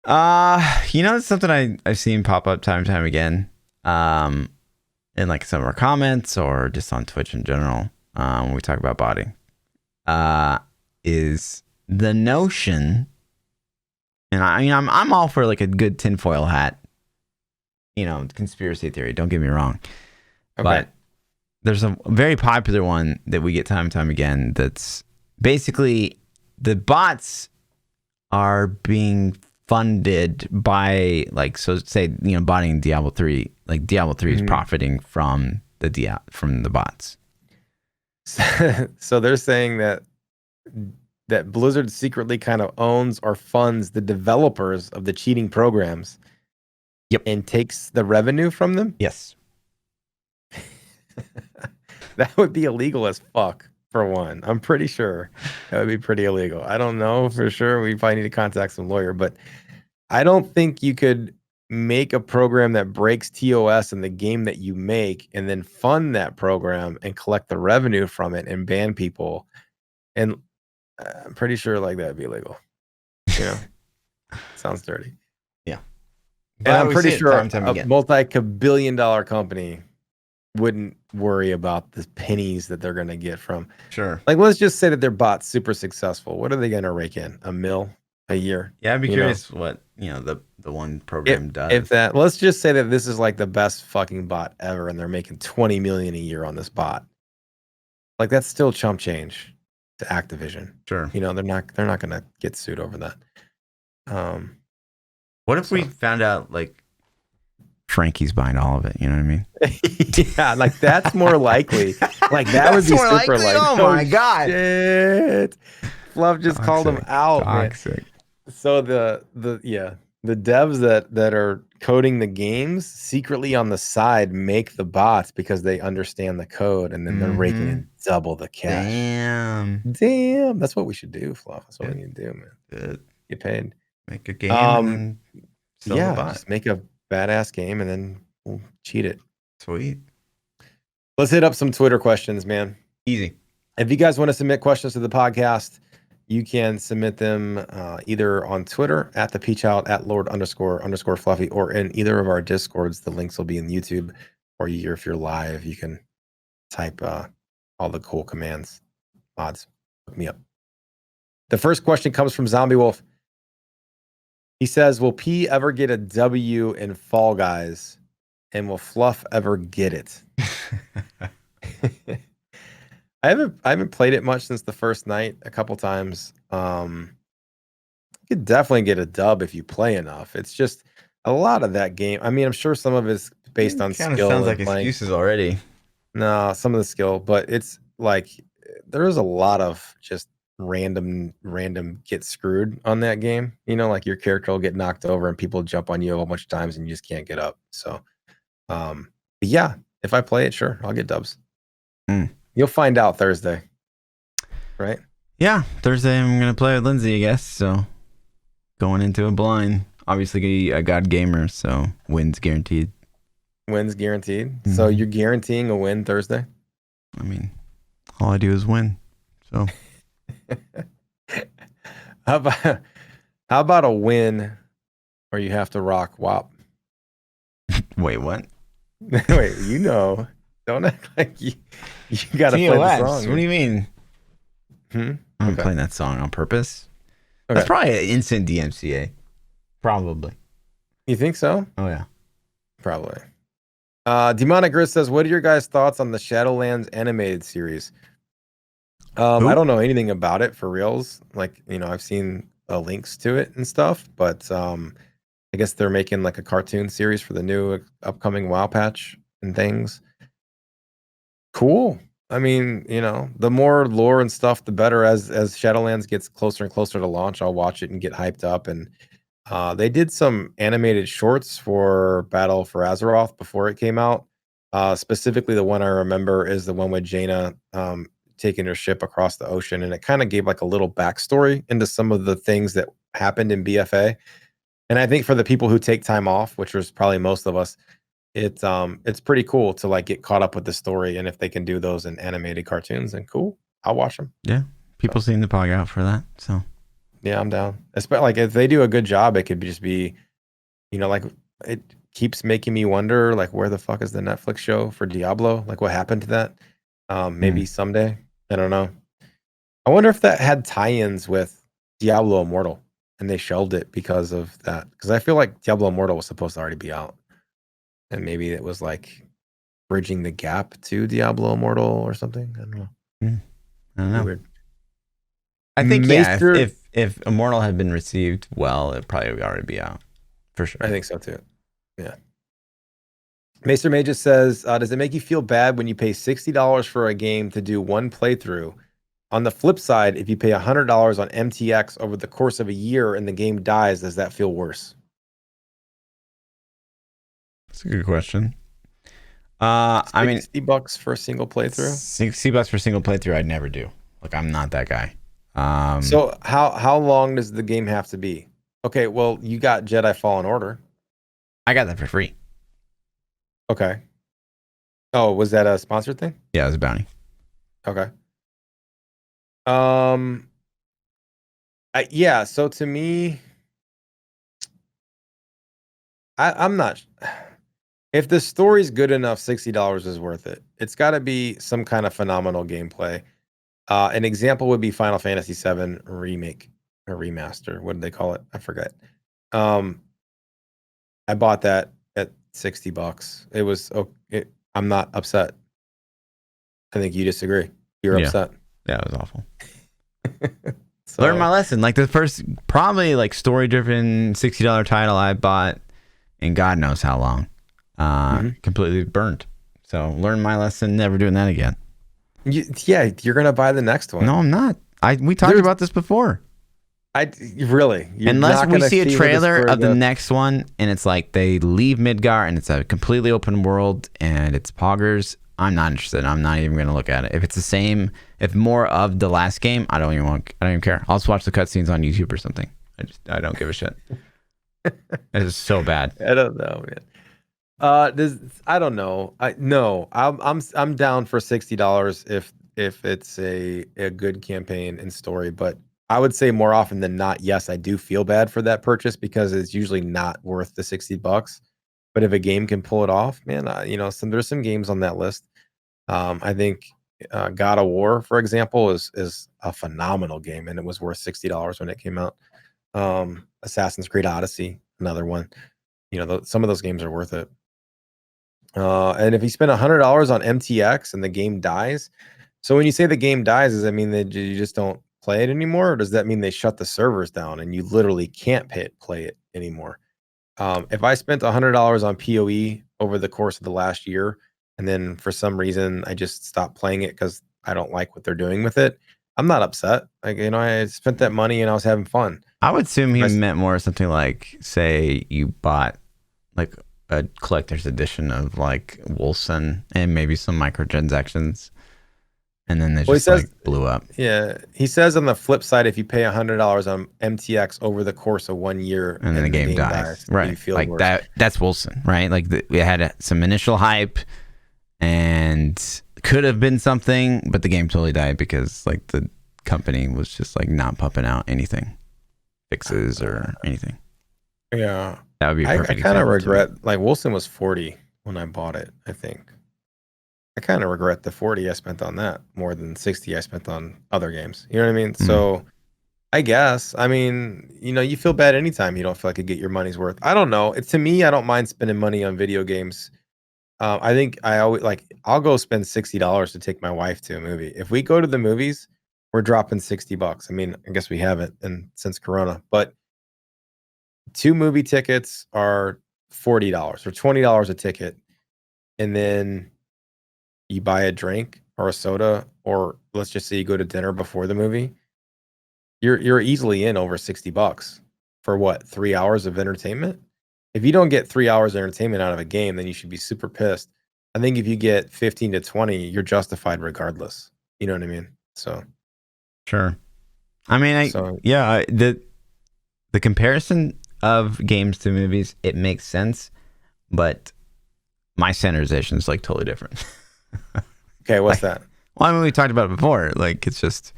It's something I've seen pop up time and time again, in like some of our comments or just on Twitch in general, when we talk about botting, is the notion, and I'm all for like a good tinfoil hat, conspiracy theory. Don't get me wrong, okay. But there's a very popular one that we get time and time again. That's basically the bots are being funded by, like, so say, botting Diablo 3, like Diablo 3 is profiting from the bots. So they're saying that Blizzard secretly kind of owns or funds the developers of the cheating programs. Yep. And takes the revenue from them? Yes. That would be illegal as fuck, for one. I'm pretty sure that would be pretty illegal. I don't know for sure. We probably need to contact some lawyer, but I don't think you could make a program that breaks TOS in the game that you make and then fund that program and collect the revenue from it and ban people. And I'm pretty sure like that'd be illegal. Sounds dirty. Yeah. And I'm pretty sure a multi-billion-dollar company wouldn't worry about the pennies that they're going to get from. Sure. Like, let's just say that their bot's super successful. What are they going to rake in? $1 million a year? Yeah, I'd be curious what, the one program does. If that, let's just say that this is like the best fucking bot ever and they're making $20 million a year on this bot. Like, that's still chump change to Activision. Sure. They're not going to get sued over that. What if we found out like Frankie's buying all of it? You know what I mean? Yeah, like that's more likely. Like that would be super likely. Oh my god! Shit. Fluff just called him out. Toxic. Man. So the devs that are coding the games secretly on the side make the bots because they understand the code, and then they're raking in double the cash. Damn, that's what we should do, Fluff. That's what we need to do, man. Good. Get paid. Make a game and then sell the bot. Just make a badass game and then we'll cheat it. Sweet. Let's hit up some Twitter questions, man. Easy. If you guys want to submit questions to the podcast, you can submit them either on Twitter at ThaPChild, at Lord__Fluffy, or in either of our Discords. The links will be in YouTube, or if you're live, you can type all the cool commands. Mods, look me up. The first question comes from Zombie Wolf. He says, will P ever get a W in Fall Guys? And will Fluff ever get it? I haven't played it much since the first night, a couple times. You could definitely get a dub if you play enough. It's just a lot of that game. I mean, I'm sure some of it's based on skill. Kind of sounds like excuses already. No, some of the skill, but it's like there is a lot of just random get screwed on that game. Like your character will get knocked over and people jump on you a whole bunch of times and you just can't get up. So, but yeah, if I play it, sure, I'll get dubs. Mm. You'll find out Thursday, right? Yeah, Thursday I'm gonna play with Lindsay, I guess. So going into a blind. Obviously, I got gamer, so wins guaranteed. Wins guaranteed. Mm-hmm. So you're guaranteeing a win Thursday? I mean, all I do is win. So how about a win where you have to rock WAP? wait, what? Wait, don't act like you gotta play the song. What do you mean? I'm Okay. playing that song on purpose. Okay. That's probably an instant DMCA. Probably. You think so? Oh yeah. Probably. Demonic Grit says, what are your guys' thoughts on the Shadowlands animated series? I don't know anything about it for reals. Like, I've seen links to it and stuff, but I guess they're making like a cartoon series for the new upcoming WoW patch and things. Cool. I mean, the more lore and stuff, the better. As Shadowlands gets closer and closer to launch, I'll watch it and get hyped up. And they did some animated shorts for Battle for Azeroth before it came out. Specifically, the one I remember is the one with Jaina taking her ship across the ocean, and it kind of gave like a little backstory into some of the things that happened in BFA. And I think for the people who take time off, which was probably most of us, it's pretty cool to like get caught up with the story. And if they can do those in animated cartoons, then cool, I'll watch them. Yeah, people seem to pog out for that. So yeah, I'm down. Especially like if they do a good job, it could just be, like it keeps making me wonder, like where the fuck is the Netflix show for Diablo? Like what happened to that? Maybe someday. I don't know. I wonder if that had tie-ins with Diablo Immortal and they shelved it because of that. Because I feel like Diablo Immortal was supposed to already be out. And maybe it was like bridging the gap to Diablo Immortal or something. I don't know. I don't know. Weird. I think if Immortal had been received well, it probably would already be out for sure. I think so too. Yeah. Maester Magus says, does it make you feel bad when you pay $60 for a game to do one playthrough? On the flip side, if you pay $100 on MTX over the course of a year and the game dies, does that feel worse? That's a good question. I mean, $60 for a single playthrough. $60 for a single playthrough, I'd never do. Like, I'm not that guy. So how long does the game have to be? Okay, well, you got Jedi Fallen Order. I got that for free. Okay. Oh, was that a sponsored thing? Yeah, it was a bounty. Okay. Yeah. So to me, I'm not. If the story's good enough, $60 is worth it. It's got to be some kind of phenomenal gameplay. An example would be Final Fantasy VII Remake or Remaster. What did they call it? I forget. I bought that at $60. It was okay. I'm not upset. I think you disagree. You're upset. Yeah, it was awful. So, learn my lesson. Like the first, probably like story-driven $60 title I bought in God knows how long. Completely burnt. So learn my lesson. Never doing that again. You're gonna buy the next one. No, I'm not. We talked about this before. Really, unless we see a trailer of the next one and it's like they leave Midgar and it's a completely open world and it's poggers, I'm not interested. I'm not even gonna look at it. If it's the same, if more of the last game, I don't even care. I'll just watch the cutscenes on YouTube or something. I don't give a shit. It's so bad. I don't know, man. I don't know. I'm down for $60 if it's a good campaign and story, but I would say more often than not, yes, I do feel bad for that purchase because it's usually not worth the $60. But if a game can pull it off, man, there's some games on that list. I think God of War, for example, is a phenomenal game, and it was worth $60 when it came out. Assassin's Creed Odyssey, another one. Some of those games are worth it. And if you spend $100 on MTX and the game dies, so when you say the game dies, does that mean that you just don't play it anymore, or does that mean they shut the servers down and you literally can't play it anymore? If I spent $100 on PoE over the course of the last year, and then for some reason I just stopped playing it because I don't like what they're doing with it, I'm not upset. Like, I spent that money and I was having fun. I would assume he meant more something like, say you bought like a collector's edition of like Wolfson and maybe some microtransactions and then they Well, he just like says, blew up. yeah, he says on the flip side, if you pay $100 on MTX over the course of 1 year And then the and the game game dies. dies, you Right. feel Like worse. that's Wilson, right? Like we had some initial hype and could have been something, but the game totally died because like the company was just like not pumping out anything, fixes or anything. Yeah. That would be a I perfect kind of example to me. regret, like, Wilson was 40 when I bought it, I think. I kind of regret the 40 I spent on that more than 60 I spent on other games. You know what I mean? So I guess, I mean, you feel bad anytime you don't feel like you get your money's worth. I don't know. It's to me, I don't mind spending money on video games. I think I always like I'll go spend $60 to take my wife to a movie. If we go to the movies, we're dropping $60. I mean, I guess we haven't and since Corona, but 2 movie tickets are $40 or $20 a ticket, and then you buy a drink or a soda, or let's just say you go to dinner before the movie. You're easily in over $60 for what, 3 hours of entertainment? If you don't get 3 hours of entertainment out of a game, then you should be super pissed. I think if you get 15 to 20, you're justified regardless. You know what I mean? So Sure. I mean, so the comparison of games to movies, it makes sense, but my centerization is like totally different. okay, what's that? Well, I mean, we talked about it before. Like, it's just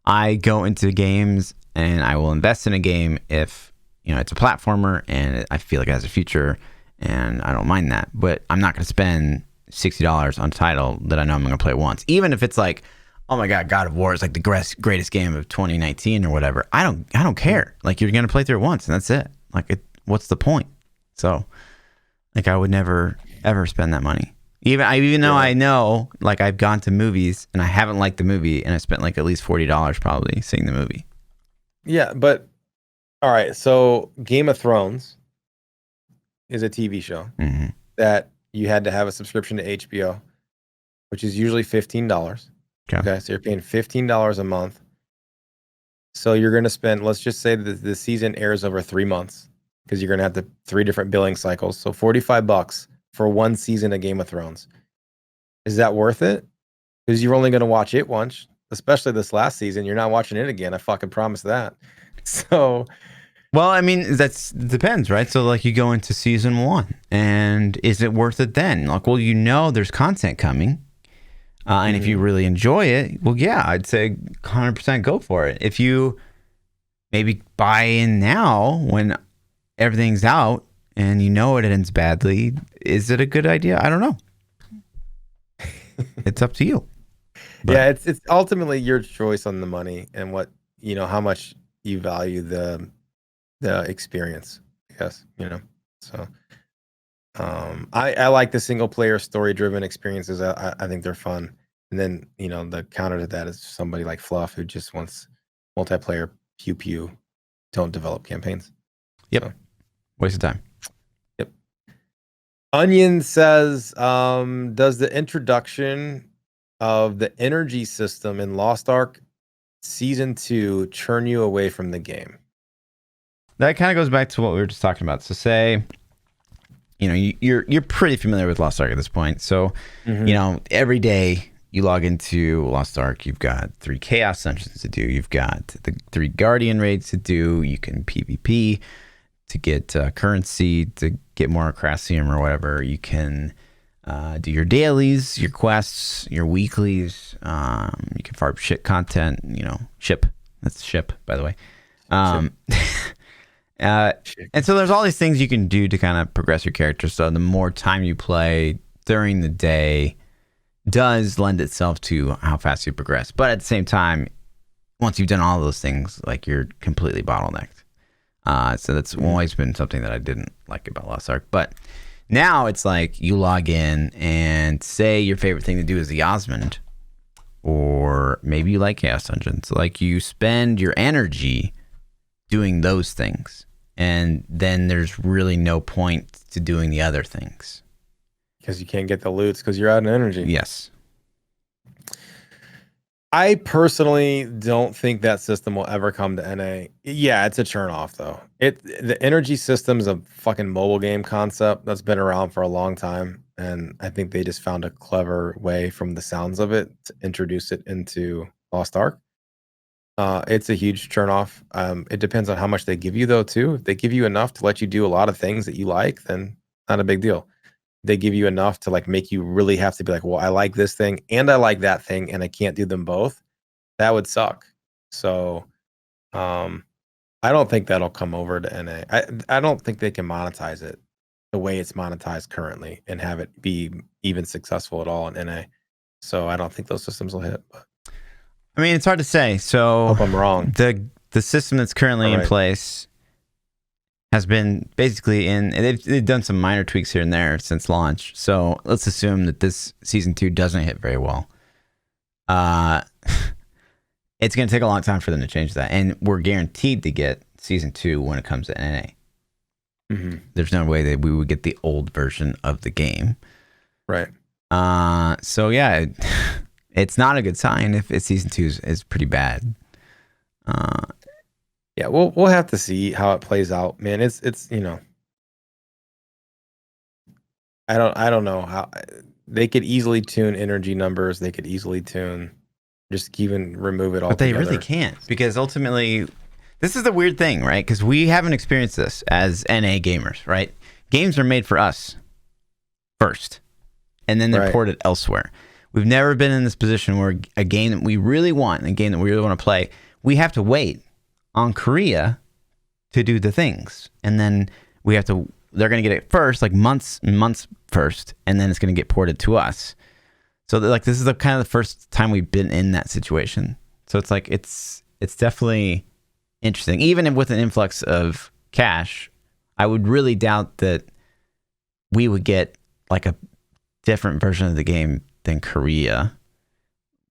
I go into games and I will invest in a game if it's a platformer and I feel like it has a future, and I don't mind that. But I'm not going to spend $60 on a title that I know I'm going to play once, even if it's like, oh my God, God of War is like the greatest game of 2019 or whatever. I don't care. Like, you're going to play through it once and that's it. Like, what's the point? So, like, I would never ever spend that money. Even though I know, like, I've gone to movies and I haven't liked the movie, and I spent like at least $40 probably seeing the movie. Yeah, but all right. So Game of Thrones is a TV show that you had to have a subscription to HBO, which is usually $15. Okay, so you're paying $15 a month. So you're going to spend, let's just say that the season airs over 3 months, because you're going to have the 3 different billing cycles. So $45 for 1 season of Game of Thrones. Is that worth it? Because you're only going to watch it once, especially this last season. You're not watching it again. I fucking promise that. So, well, I mean, that depends, right? So, like, you go into season 1, and is it worth it then? Like, well, there's content coming. And if you really enjoy it, well, yeah, I'd say 100% go for it. If you maybe buy in now when everything's out and it ends badly, is it a good idea? I don't know. It's up to you. But yeah, it's ultimately your choice on the money and what, how much you value the experience, I guess, So I like the single player story driven experiences. I think they're fun. And then, the counter to that is somebody like Fluff who just wants multiplayer pew pew, don't develop campaigns. Yep. So, waste of time. Yep. Onion says, does the introduction of the energy system in Lost Ark Season 2 churn you away from the game? That kind of goes back to what we were just talking about. So say, you're pretty familiar with Lost Ark at this point. So, every day you log into Lost Ark, you've got 3 Chaos Dungeons to do. You've got the 3 Guardian raids to do. You can PvP to get currency, to get more Crassium or whatever. You can do your dailies, your quests, your weeklies. You can farm shit content, ship. That's ship, by the way. And so there's all these things you can do to kind of progress your character. So the more time you play during the day does lend itself to how fast you progress. But at the same time, once you've done all those things, like, you're completely bottlenecked. So that's always been something that I didn't like about Lost Ark. But now it's like you log in and say your favorite thing to do is the Osmond, or maybe you like Chaos Dungeons. Like, you spend your energy doing those things, and then there's really no point to doing the other things. Because you can't get the loots because you're out of energy. Yes. I personally don't think that system will ever come to NA. Yeah, it's a turn off though. The energy system is a fucking mobile game concept that's been around for a long time, and I think they just found a clever way from the sounds of it to introduce it into Lost Ark. It's a huge turnoff. It depends on how much they give you, though, too. If they give you enough to let you do a lot of things that you like, then not a big deal. They give you enough to like make you really have to be like, well, I like this thing and I like that thing, and I can't do them both. That would suck. So, um, I don't think that'll come over to NA. I don't think they can monetize it the way it's monetized currently and have it be even successful at all in NA. So I don't think those systems will hit. But I mean, it's hard to say. So hope I'm wrong. The system that's currently in place has been basically they've done some minor tweaks here and there since launch. So let's assume that this season 2 doesn't hit very well. It's going to take a long time for them to change that, and we're guaranteed to get season 2 when it comes to NA. Mm-hmm. There's no way that we would get the old version of the game, right? So yeah, it's not a good sign if season 2 is pretty bad. Yeah, we'll have to see how it plays out, man. It's I don't know how they could easily tune energy numbers. They could easily tune, just even remove it all. But they really can't, because ultimately, this is the weird thing, right? Because we haven't experienced this as NA gamers, right? Games are made for us first, and then they're ported elsewhere. We've never been in this position where a game that we really want, a game that we really want to play, we have to wait on Korea to do the things, and then they're going to get it first, like months and months first, and then it's going to get ported to us. So like this is the kind of the first time we've been in that situation. So it's like it's definitely interesting. Even with an influx of cash, I would really doubt that we would get like a different version of the game than Korea.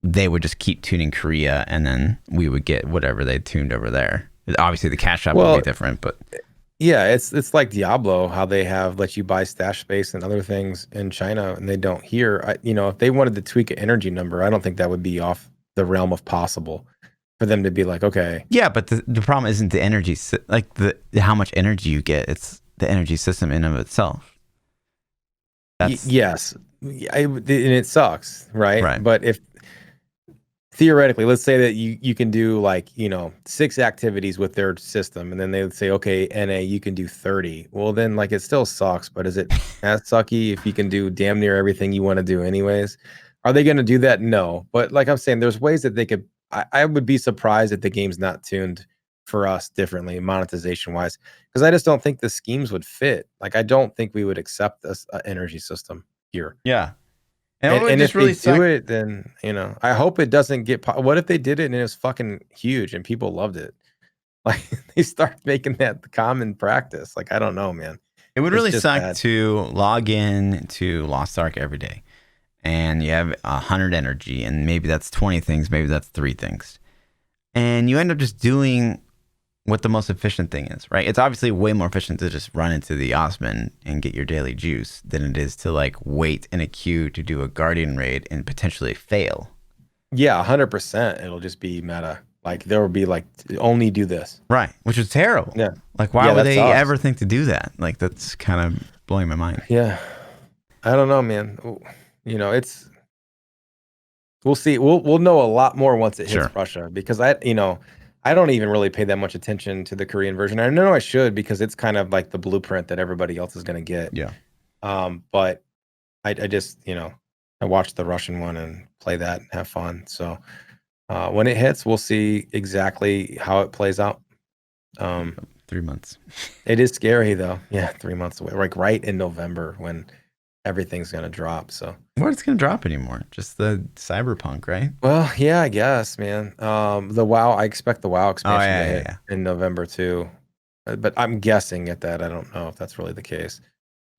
They would just keep tuning Korea, and then we would get whatever they tuned over there. Obviously, the cash shop would be different, but yeah, it's like Diablo, how they have let you buy stash space and other things in China, and they don't here. If they wanted to tweak an energy number, I don't think that would be off the realm of possible for them to be like, okay. Yeah, but the problem isn't the energy, like how much energy you get. It's the energy system in of itself. Yes, and it sucks, right? Right. But if theoretically, let's say that you can do like 6 activities with their system, and then they would say, okay, NA, you can do 30. Well, then like it still sucks, but is it as sucky if you can do damn near everything you want to do anyways? Are they going to do that? No, but like I'm saying, there's ways that they could. I would be surprised if the game's not tuned for us differently monetization wise, because I just don't think the schemes would fit. Like I don't think we would accept this energy system here. Yeah. And if really they do it, then I hope it doesn't get. What if they did it and it was fucking huge and people loved it? Like they start making that the common practice. Like I don't know, man. It would really suck to log in to Lost Ark every day, and you have 100 energy, and maybe that's 20 things, maybe that's 3 things, and you end up just doing what the most efficient thing is, right? It's obviously way more efficient to just run into the Osman and get your daily juice than it is to like wait in a queue to do a Guardian raid and potentially fail. Yeah, 100%. It'll just be meta. Like there will be like only do this, right? Which is terrible. Yeah. Like why would they ever think to do that? Like that's kind of blowing my mind. Yeah, I don't know, man. We'll see. We'll know a lot more once it hits Russia, because I don't even really pay that much attention to the Korean version. I know I should, because it's kind of like the blueprint that everybody else is going to get. Yeah. But I just, I watched the Russian one and play that and have fun. So when it hits, we'll see exactly how it plays out. 3 months. It is scary though. Yeah, 3 months away. Like right in November when everything's going to drop. So what's going to drop anymore? Just the Cyberpunk, right? Well, yeah, I guess, man. The WoW, I expect the WoW expansion to hit in November too, but I'm guessing at that. I don't know if that's really the case.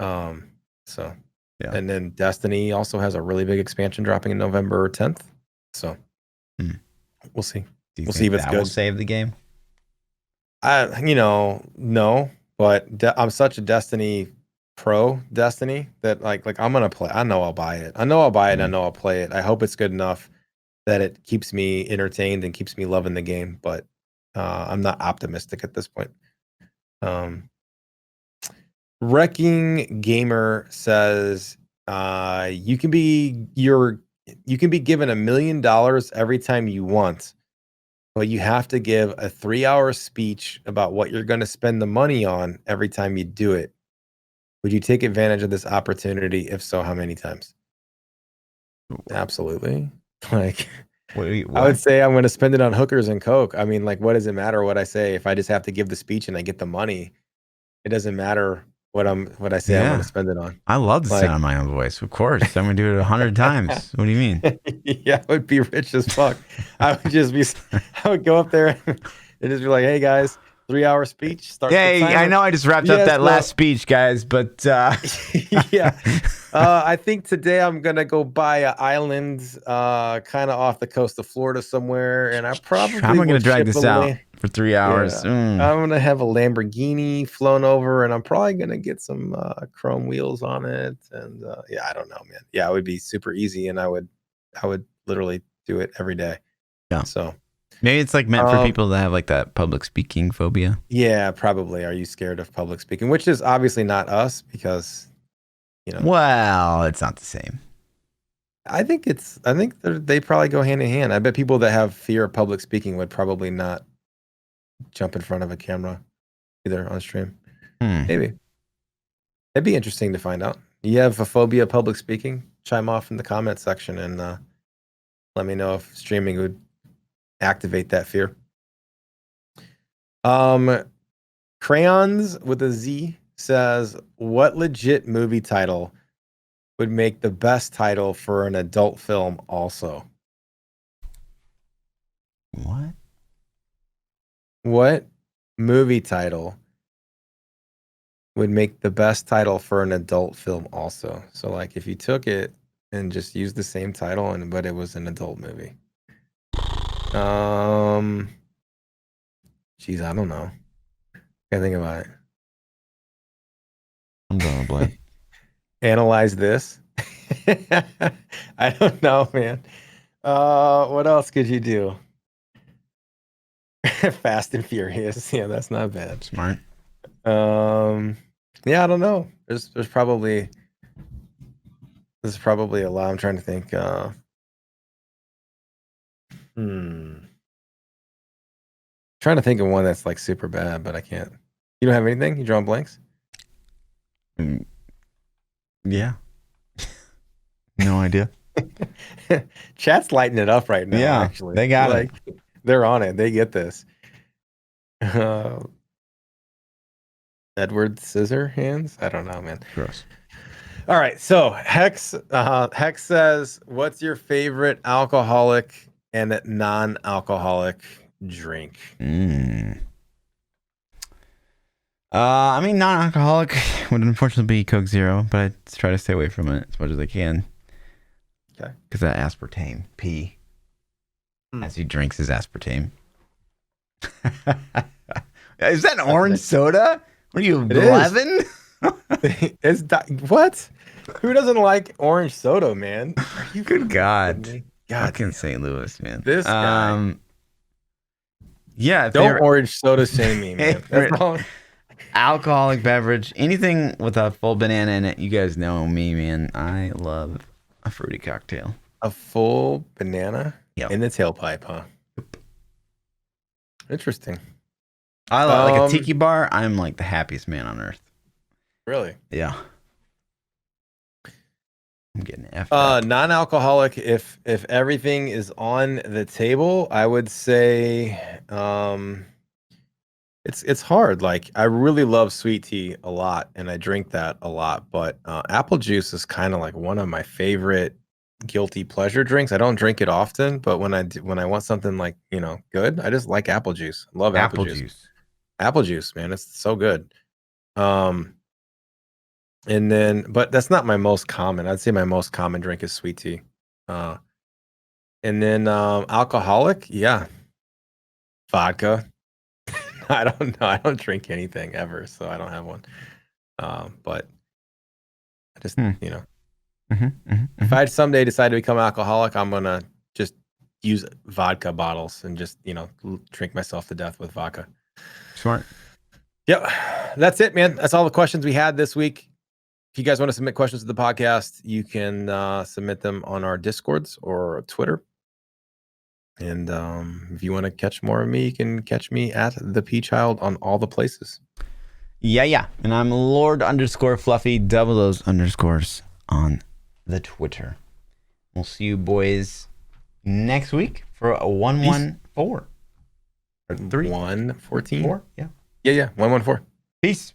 So yeah, and then Destiny also has a really big expansion dropping in November 10th. So we'll see. We'll see if it's good. Will save the game. No, but I'm such a Destiny that like I'm gonna play. I know I'll buy it. I know I'll play it. I hope it's good enough that it keeps me entertained and keeps me loving the game, but I'm not optimistic at this point. Wrecking Gamer says you can be given $1 million every time you want, but you have to give a 3-hour speech about what you're going to spend the money on every time you do it. Would you take advantage of this opportunity? If so, how many times? Absolutely. Like, Wait, I would what? say I'm going to spend it on hookers and coke. I mean, like, what does it matter what I say if I just have to give the speech and I get the money? It doesn't matter what I say I'm going to Yeah. spend it on. I love the Like, sound of my own voice. Of course. I'm going to do it 100 times. What do you mean? yeah, I would be rich as fuck. I would just be, I would go up there and just be like, hey guys, 3-hour speech, start the Hey, I timer. know I just wrapped up Yeah, that last so speech, guys, but yeah. I think today I'm gonna go buy an island kind of off the coast of Florida somewhere, and I how probably am I going will to drag ship a this out for 3 hours? yeah. I'm gonna have a Lamborghini flown over, and I'm probably gonna get some chrome wheels on it. And yeah, I don't know, man. Yeah, it would be super easy, and I would literally do it every day. Yeah. So Maybe it's like meant for um, people that have like that public speaking phobia. yeah, probably. Are you scared of public speaking? Which is obviously not us because Well, it's not the same. I think they probably go hand in hand. I bet people that have fear of public speaking would probably not jump in front of a camera either on stream. Maybe. It'd be interesting to find out. You have a phobia of public speaking? Chime off in the comment section and let me know if streaming would activate that fear. Crayons with a Z says, what legit movie title would make the best title for an adult film also? What? What movie title would make the best title for an adult film also? So like if you took it and just used the same title but it was an adult movie. Geez, I don't know. Can't think about it. I'm drawing a blank. Analyze this. I don't know, man. What else could you do? Fast and Furious. Yeah, that's not bad. Smart. Yeah, I don't know. There's probably a lot. I'm trying to think. Trying to think of one that's like super bad, but I can't. You don't have anything? You drawing blanks? Yeah. No idea. Chat's lighting it up right now. Yeah, actually, they got it. They're on it. They get this. Edward Scissorhands? I don't know, man. Gross. All right, so Hex says, "What's your favorite alcoholic and non-alcoholic drink?" I mean, non-alcoholic would unfortunately be Coke Zero, but I try to stay away from it as much as I can. Okay. Because that aspartame, P, as he drinks his aspartame. Is that an orange soda? What are you, 11? What? Who doesn't like orange soda, man? Are you good God. God, fucking St. Louis, man. This guy. Yeah. Don't orange soda shame me, man. That's all. Alcoholic beverage, anything with a full banana in it. You guys know me, man. I love a fruity cocktail. A full banana in the tailpipe, huh? Yep. Interesting. I love like a tiki bar. I'm like the happiest man on earth. Really? Yeah. I'm getting F. Non-alcoholic. If everything is on the table, I would say it's hard. Like I really love sweet tea a lot, and I drink that a lot. But apple juice is kind of like one of my favorite guilty pleasure drinks. I don't drink it often, but when I want something like good, I just like apple juice. I love apple juice. Apple juice, man, it's so good. And then, but that's not my most common. I'd say my most common drink is sweet tea. And then alcoholic, yeah, vodka. I don't know. I don't drink anything ever, so I don't have one. But I just, if I someday decide to become alcoholic, I'm gonna just use vodka bottles and just drink myself to death with vodka. Smart. Yep, that's it, man. That's all the questions we had this week. If you guys want to submit questions to the podcast, you can submit them on our Discords or Twitter. And if you want to catch more of me, you can catch me at ThaPChild on all the places. Yeah. And I'm Lord_Fluffy, double those underscores on the Twitter. We'll see you boys next week for a 114. Or 3. 114? 4? Yeah. Yeah. 114. Peace.